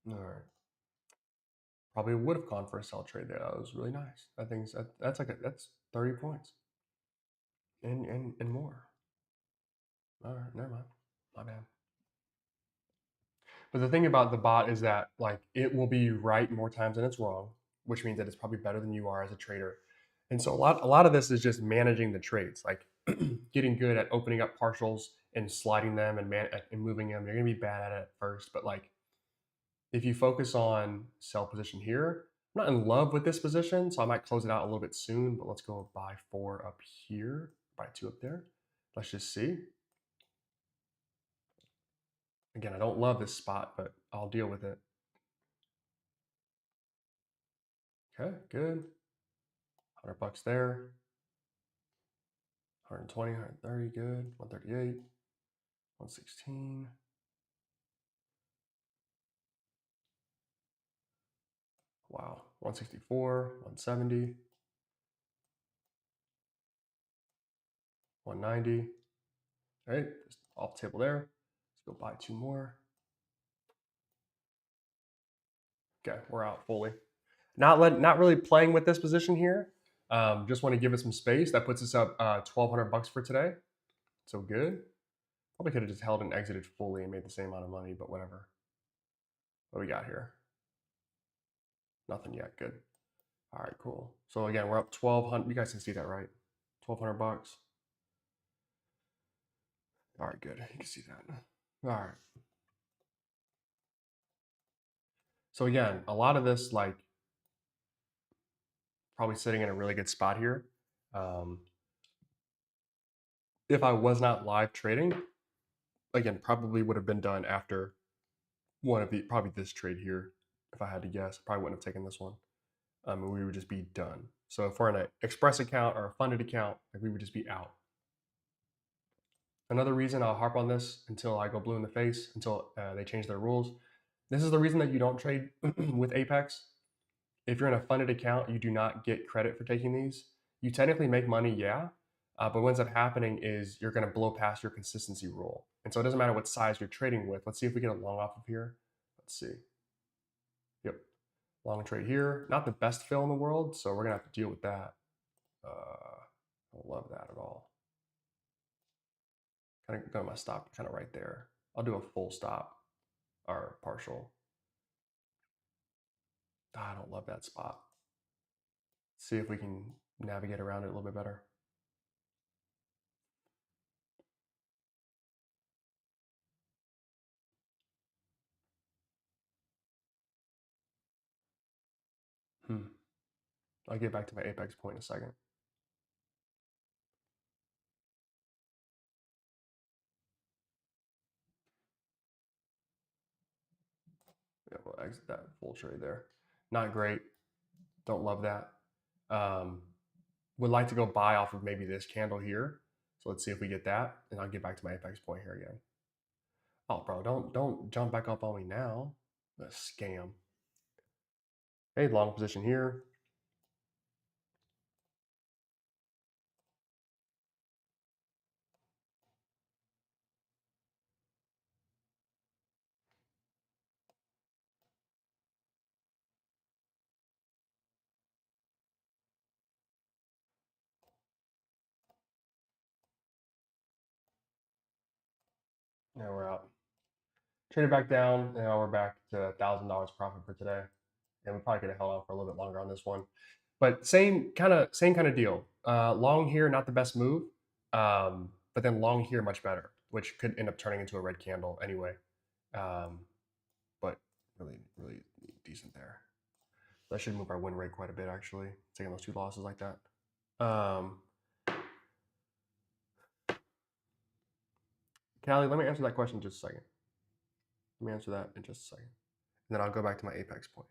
All right. Probably would have gone for a sell trade there. That was really nice. I think that's 30 points and more. All right, never mind. My bad. But the thing about the bot is that like it will be right more times than it's wrong, which means that it's probably better than you are as a trader. And so a lot of this is just managing the trades, like getting good at opening up partials and sliding them and moving them. You're gonna be bad at it at first, but like if you focus on sell position here, I'm not in love with this position, so I might close it out a little bit soon. But let's go buy 4 up here, buy 2 up there. Let's just see. Again, I don't love this spot, but I'll deal with it. Okay, good. $100 there. 120, 130, good. 138, 116. Wow, 164, 170, 190. All right, just off the table there. Let's go buy 2 more. Okay, we're out fully. Not really playing with this position here. Just want to give it some space. That puts us up $1,200 for today. So good. Probably could have just held and exited fully and made the same amount of money, but whatever. What we got here? Nothing yet. Good. All right, cool. So again, we're up 1,200. You guys can see that, right? $1,200. All right, good. You can see that. All right. So again, a lot of this, like, probably sitting in a really good spot here. If I was not live trading, again, probably would have been done after probably this trade here. If I had to guess, probably wouldn't have taken this one. And we would just be done. So if we're in an Express account or a funded account, like, we would just be out. Another reason I'll harp on this until I go blue in the face, until they change their rules. This is the reason that you don't trade with Apex. If you're in a funded account, you do not get credit for taking these. You technically make money, yeah, but what ends up happening is you're going to blow past your consistency rule. And so it doesn't matter what size you're trading with. Let's see if we get a long off of here. Let's see. Yep. Long trade here. Not the best fill in the world, so we're going to have to deal with that. I don't love that at all. Kind of got my stop kind of right there. I'll do a full stop or partial. I don't love that spot. See if we can navigate around it a little bit better. I'll get back to my Apex point in a second. Yeah, we'll exit that full trade there. Not great. Don't love that. Would like to go buy off of maybe this candle here. So let's see if we get that, and I'll get back to my Apex point here again. Oh, bro, don't jump back up on me now. A scam. Hey, long position here. Now we're out. Traded back down, and now we're back to $1,000 profit for today. And we probably could have held on for a little bit longer on this one. But same kind of deal. Long here, not the best move, but then long here, much better, which could end up turning into a red candle anyway. But really, really decent there. That should move our win rate quite a bit, actually, taking those 2 losses like that. Callie, let me answer that question in just a second. Let me answer that in just a second. And then I'll go back to my Apex point.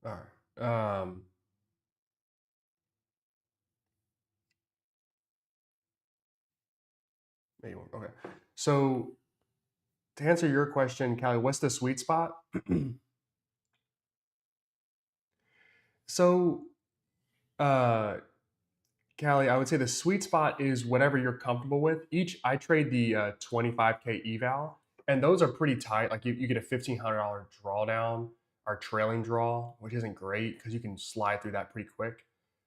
All right. Maybe one. Okay. So to answer your question, Callie, what's the sweet spot? So, Callie, I would say the sweet spot is whatever you're comfortable with. I trade the 25K eval, and those are pretty tight. Like, you get a $1,500 drawdown or trailing draw, which isn't great because you can slide through that pretty quick.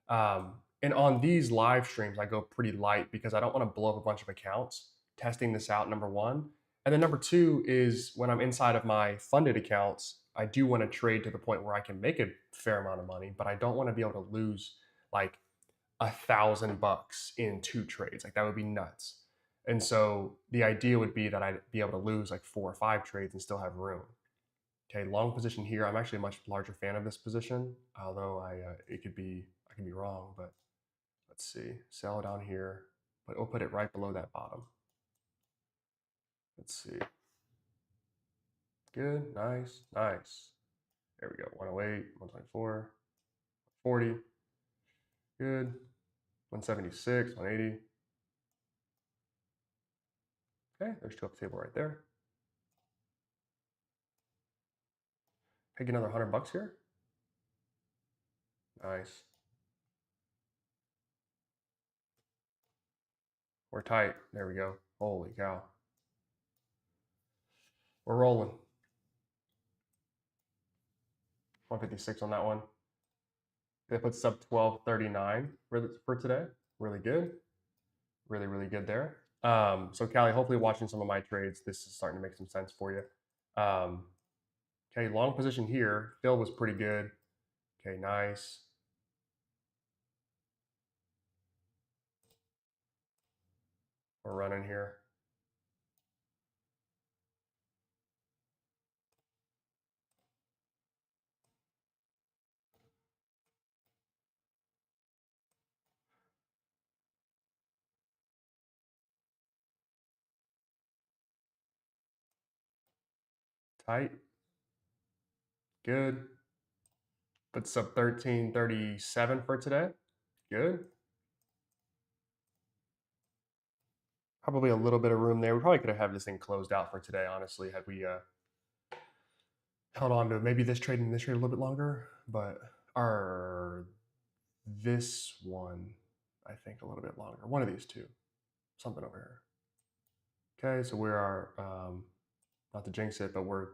And on these live streams, I go pretty light because I don't want to blow up a bunch of accounts testing this out, number one. And then number two is when I'm inside of my funded accounts, I do want to trade to the point where I can make a fair amount of money, but I don't want to be able to lose like $1,000 in 2 trades. Like, that would be nuts. And so the idea would be that I'd be able to lose like 4 or 5 trades and still have room. Okay, long position here. I'm actually a much larger fan of this position, although I could be wrong. But let's see, sell down here, but we'll put it right below that bottom. Let's see. Good, nice, nice. There we go. 108, 124. 40. Good. 176, 180. Okay, there's two up the table right there. Take another $100 here. Nice. We're tight. There we go. Holy cow. We're rolling. 156 on that one. That puts us up 1239 for today. Really good. Really, really good there. So Callie, hopefully watching some of my trades, this is starting to make some sense for you. Okay, long position here. Fill was pretty good. Okay, nice. We're running here. Tight. Good. Puts up 1337 for today. Good. Probably a little bit of room there. We probably could have had this thing closed out for today, honestly, had we held on to maybe this trade and this trade a little bit longer. But this one, I think, a little bit longer. One of these two. Something over here. Okay, so we are, not to jinx it, but we're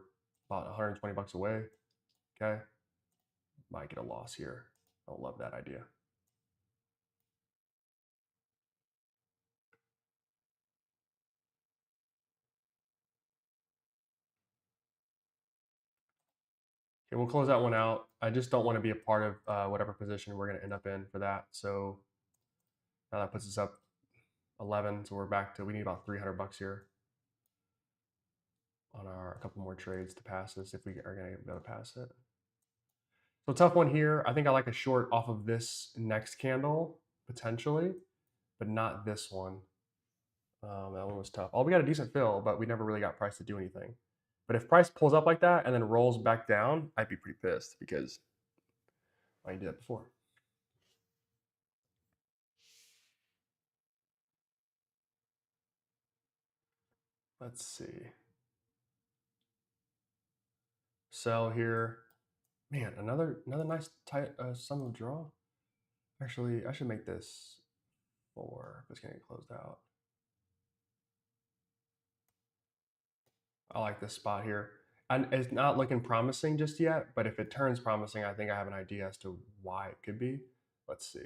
about 120 bucks away. Okay. Might get a loss here. I don't love that idea. Okay, we'll close that one out. I just don't want to be a part of whatever position we're going to end up in for that. So now that puts us up 11. So we're back to, we need about 300 bucks here on a couple more trades to pass this if we are going to be able to pass it. So tough one here. I think I like a short off of this next candle potentially, but not this one. That one was tough. We got a decent fill, but we never really got price to do anything. But if price pulls up like that and then rolls back down, I'd be pretty pissed because I did that before. Let's see. Sell here. Man, another nice tight sum of draw. Actually, I should make this 4. It's gonna get closed out. I like this spot here. And it's not looking promising just yet, but if it turns promising, I think I have an idea as to why it could be. Let's see.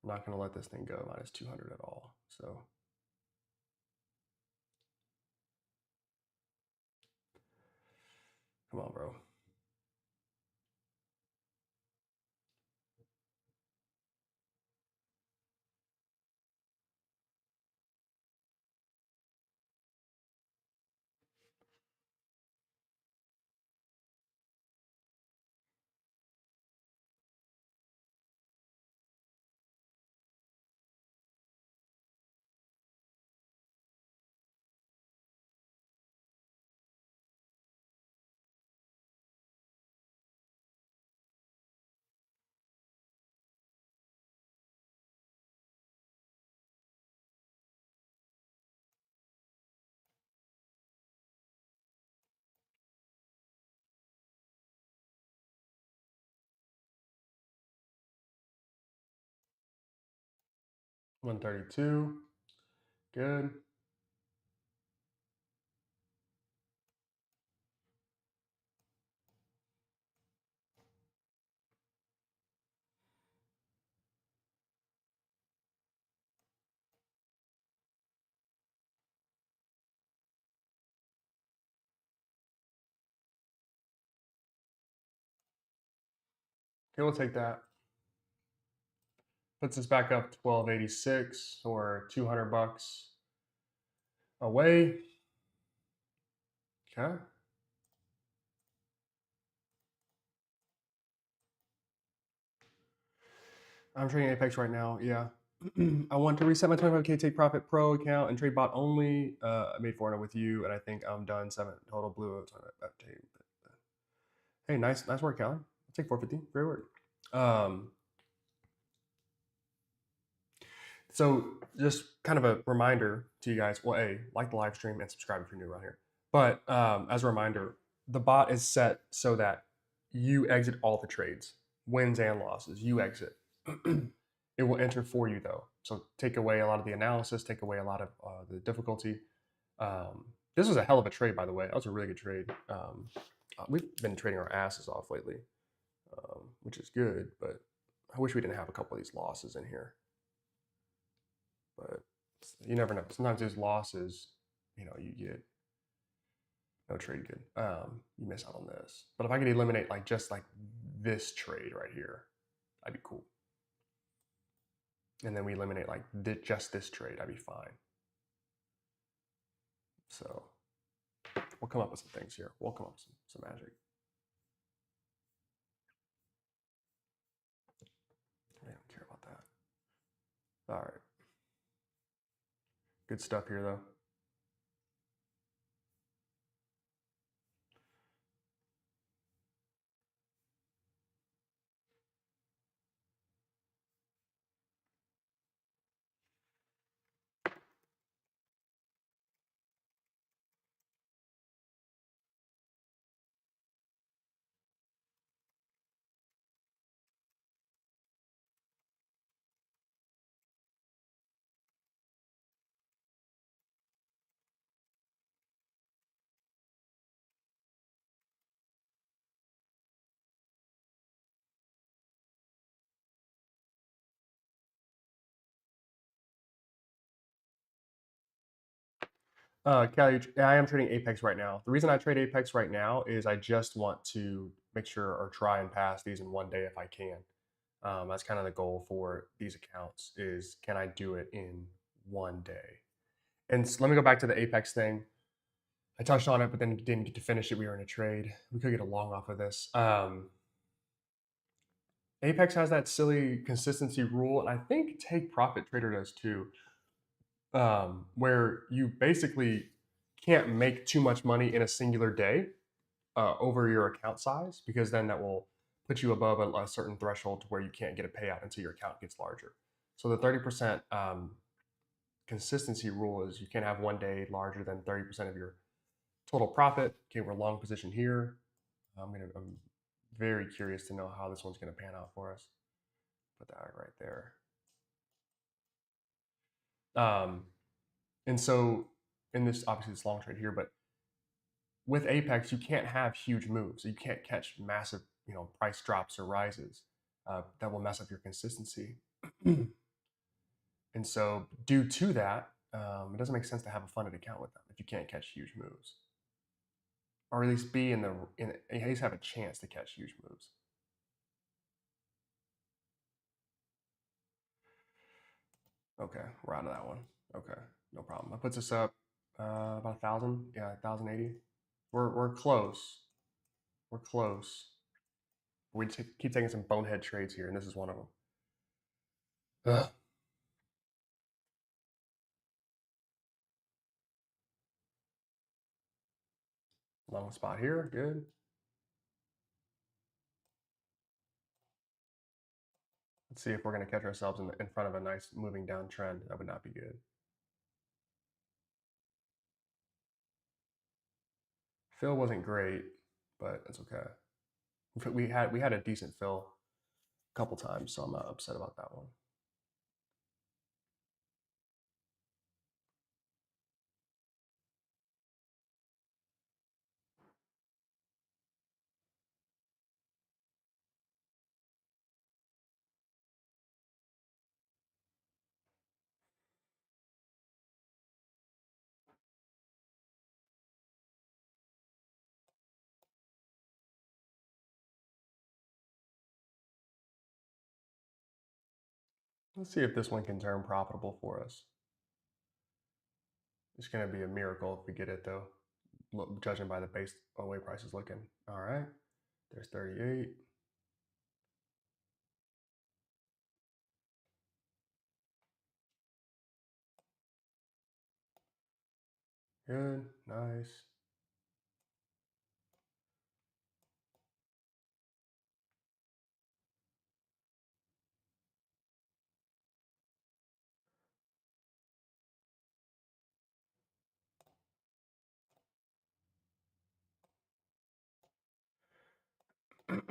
I'm not going to let this thing go minus 200 at all. So come on, bro. $132. Good. Okay, we'll take that. Puts us back up 1286 or 200 bucks away. Okay. I'm trading Apex right now. Yeah. I want to reset my 25K Take Profit Pro account and trade bot only. I made 400 with you, and I think I'm done. 7 total blue. Hey, nice work, Callie. I'll take 450. Great work. Um, so just kind of a reminder to you guys. Well, a like the live stream and subscribe if you're new around here. But as a reminder, the bot is set so that you exit all the trades, wins and losses. You exit. It will enter for you though. So take away a lot of the analysis, take away a lot of the difficulty. This was a hell of a trade, by the way. That was a really good trade. We've been trading our asses off lately, which is good, but I wish we didn't have a couple of these losses in here. But you never know. Sometimes these losses, you get no trade good. You miss out on this. But if I could eliminate like just like this trade right here, that'd be cool. And then we eliminate like just this trade, I'd be fine. So we'll come up with some things here. We'll come up with some magic. I don't care about that. All right. Good stuff here though. Callie, I am trading Apex right now. The reason I trade Apex right now is I just want to make sure or try and pass these in one day if I can. That's kind of the goal for these accounts is can I do it in one day? And so let me go back to the Apex thing. I touched on it, but then didn't get to finish it. We were in a trade. We could get a long off of this. Apex has that silly consistency rule, and I think Take Profit Trader does too, where you basically can't make too much money in a singular day over your account size because then that will put you above a certain threshold to where you can't get a payout until your account gets larger. So the 30% consistency rule is you can't have one day larger than 30% of your total profit. Okay, we're long position here. I'm very curious to know how this one's going to pan out for us. Put that right there. And so in this, obviously this long trade here, but with Apex, you can't have huge moves. You can't catch massive, price drops or rises that will mess up your consistency. And so, due to that, it doesn't make sense to have a funded account with them if you can't catch huge moves, or at least be at least have a chance to catch huge moves. Okay, we're out of that one. Okay, no problem. That puts us up about 1,000. Yeah, 1,080. We're close. We're close. We keep taking some bonehead trades here, and this is one of them. Ugh. Long spot here, good. Let's see if we're going to catch ourselves in front of a nice moving down trend. That would not be good. Fill wasn't great, but it's okay. We had a decent fill a couple times, so I'm not upset about that one. Let's see if this one can turn profitable for us. It's going to be a miracle if we get it, though, judging by the base way price is looking. All right, there's 38. Good, nice.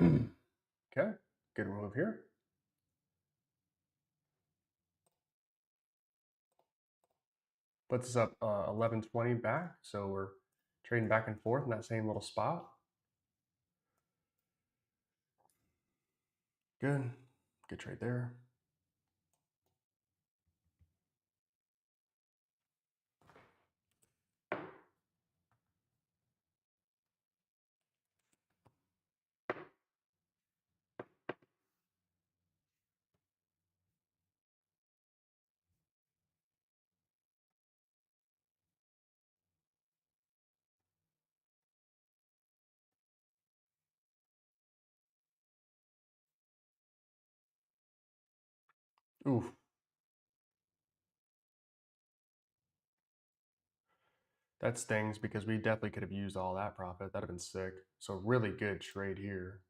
Okay, good move here. Puts us up 1120 back, so we're trading back and forth in that same little spot. Good, good trade there. Oof. That stings because we definitely could have used all that profit. That'd have been sick. So really good trade here.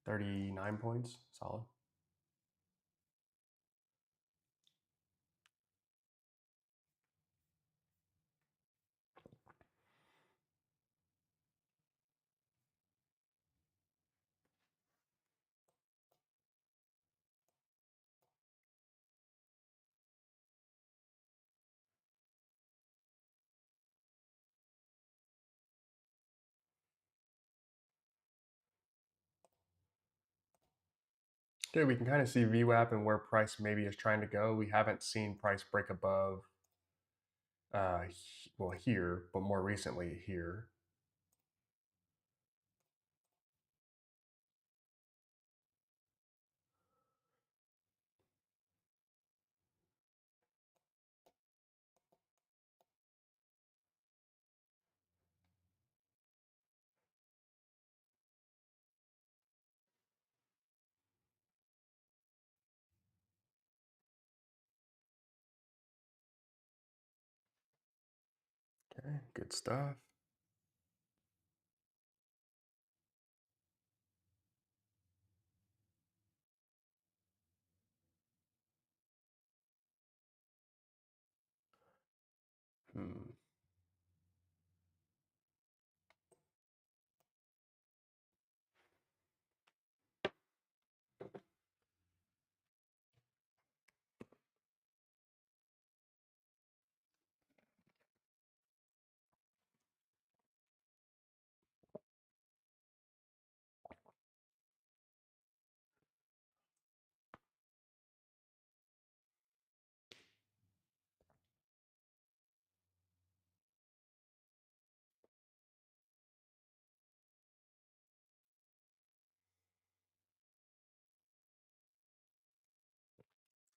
39 points, solid. Dude, we can kind of see VWAP and where price maybe is trying to go. We haven't seen price break above, well, here, but more recently here. Okay, good stuff. Hmm.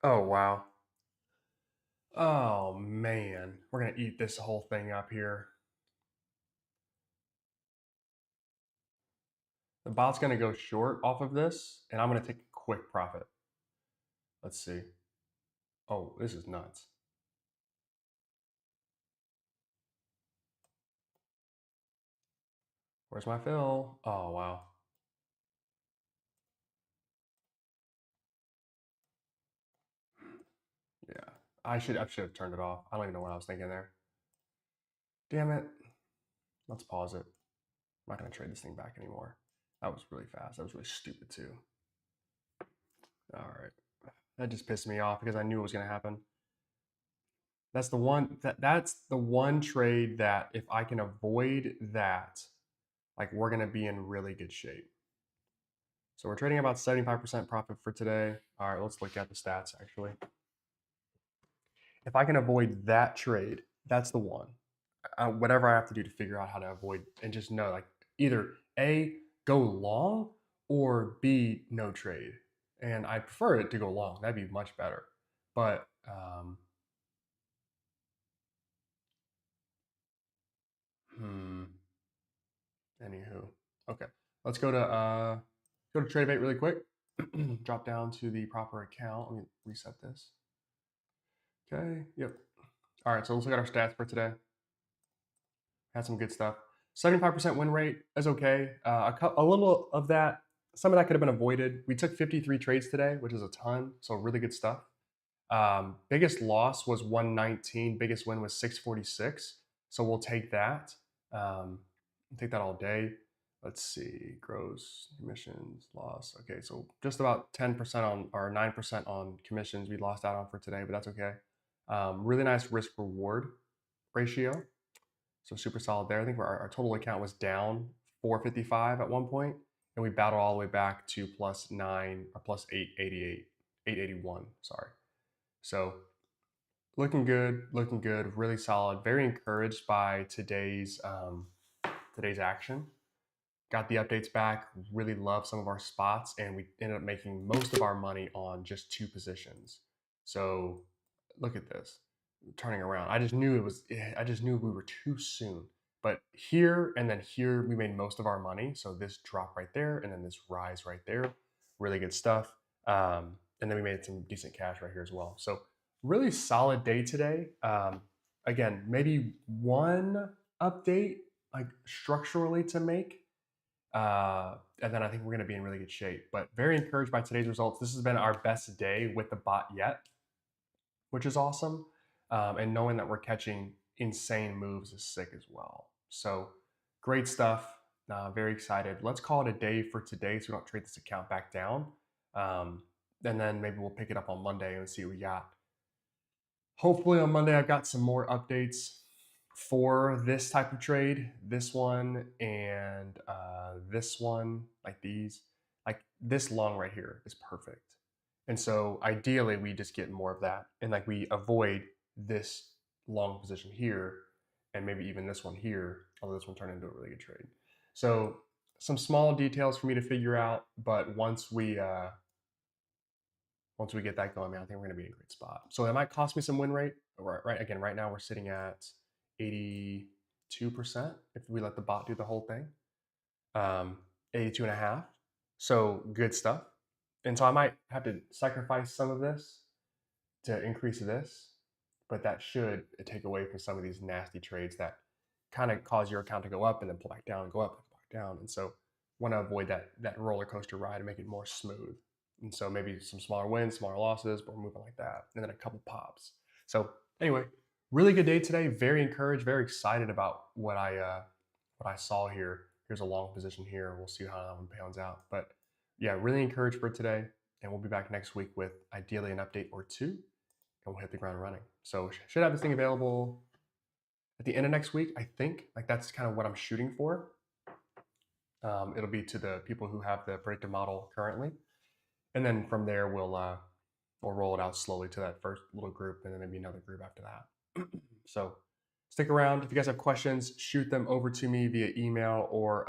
Oh, wow. Oh, man. We're going to eat this whole thing up here. The bot's going to go short off of this, and I'm going to take a quick profit. Let's see. Oh, this is nuts. Where's my fill? Oh, wow. Yeah. I should have turned it off. I don't even know what I was thinking there. Damn it. Let's pause it. I'm not going to trade this thing back anymore. That was really fast. That was really stupid too. All right. That just pissed me off because I knew it was going to happen. That's the one trade that if I can avoid that, like we're going to be in really good shape. So we're trading about 75% profit for today. All right, let's look at the stats actually. If I can avoid that trade, that's the one. Whatever I have to do to figure out how to avoid and just know like either A, go long or B, no trade. And I prefer it to go long. That'd be much better. But hmm. Anywho, okay. Let's go to TradeMate really quick. Drop down to the proper account. Let me reset this. Okay. Yep. All right. So let's look at our stats for today. Had some good stuff. 75% win rate is okay. A little of that, some of that could have been avoided. We took 53 trades today, which is a ton. So really good stuff. Biggest loss was 119. Biggest win was 646. So we'll take that. Take that all day. let's see, gross commissions loss. Okay, so just about 10% on or 9% on commissions we lost out on for today, but that's okay. Really nice risk reward ratio. So super solid there. I think our total account was down 455 at one point, and we battled all the way back to +9 or +888, 881. Sorry. So looking good, really solid. Very encouraged by today's action. Got the updates back. Really love some of our spots, and we ended up making most of our money on just 2 positions. So look at this turning around. I just knew I just knew we were too soon. But here and then here, we made most of our money. So this drop right there, and then this rise right there, really good stuff. And then we made some decent cash right here as well. So really solid day today. Again, maybe one update like structurally to make. And then I think we're going to be in really good shape. But very encouraged by today's results. This has been our best day with the bot yet, which is awesome. And knowing that we're catching insane moves is sick as well. So great stuff. Very excited. Let's call it a day for today so we don't trade this account back down. And then maybe we'll pick it up on Monday and see what we got. Hopefully on Monday I've got some more updates for this type of trade, this one and this one, like these, like this long right here is perfect. And so ideally we just get more of that and like we avoid this long position here and maybe even this one here, although this one turned into a really good trade. So some small details for me to figure out, but once we get that going, man, I think we're going to be in a great spot. So it might cost me some win rate. Right. Again, right now we're sitting at 82% if we let the bot do the whole thing. 82.5. So good stuff. And so I might have to sacrifice some of this to increase this, but that should take away from some of these nasty trades that kind of cause your account to go up and then pull back down and go up and pull back down. And so want to avoid that roller coaster ride and make it more smooth. And so maybe some smaller wins, smaller losses, but we're moving like that. And then a couple pops. So anyway, really good day today. Very encouraged, very excited about what I saw here. Here's a long position here. We'll see how that one pans out. But yeah, really encouraged for today. And we'll be back next week with ideally an update or two, and we'll hit the ground running. So should have this thing available at the end of next week, I think. Like that's kind of what I'm shooting for. It'll be to the people who have the predictive model currently. And then from there, we'll roll it out slowly to that first little group, and then maybe another group after that. So stick around. If you guys have questions, shoot them over to me via email or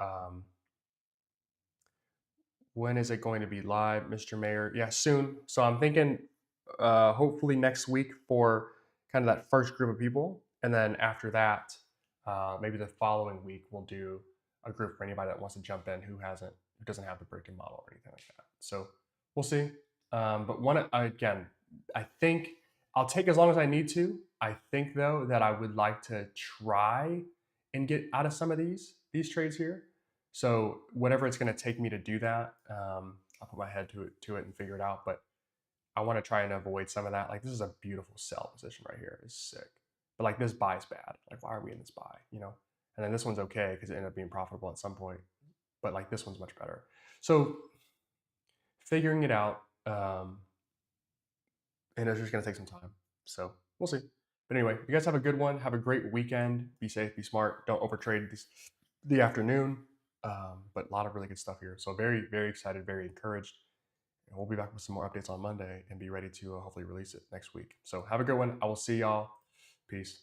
when is it going to be live, Mr. Mayor? Yeah, soon. So I'm thinking hopefully next week for kind of that first group of people. And then after that, maybe the following week, we'll do a group for anybody that wants to jump in who doesn't have the predictive model or anything like that. So we'll see. But again, I think I'll take as long as I need to. I think though that I would like to try and get out of some of these trades here. So whatever it's going to take me to do that, I'll put my head to it and figure it out. But I want to try and avoid some of that. Like this is a beautiful sell position right here. It's sick. But like this buy is bad. Like why are we in this buy? You know. And then this one's okay because it ended up being profitable at some point. But like this one's much better. So figuring it out, and it's just going to take some time. So we'll see. But anyway, you guys have a good one. Have a great weekend. Be safe. Be smart. Don't overtrade the afternoon. But a lot of really good stuff here. So very, very excited, very encouraged. And we'll be back with some more updates on Monday and be ready to hopefully release it next week. So have a good one. I will see y'all. Peace.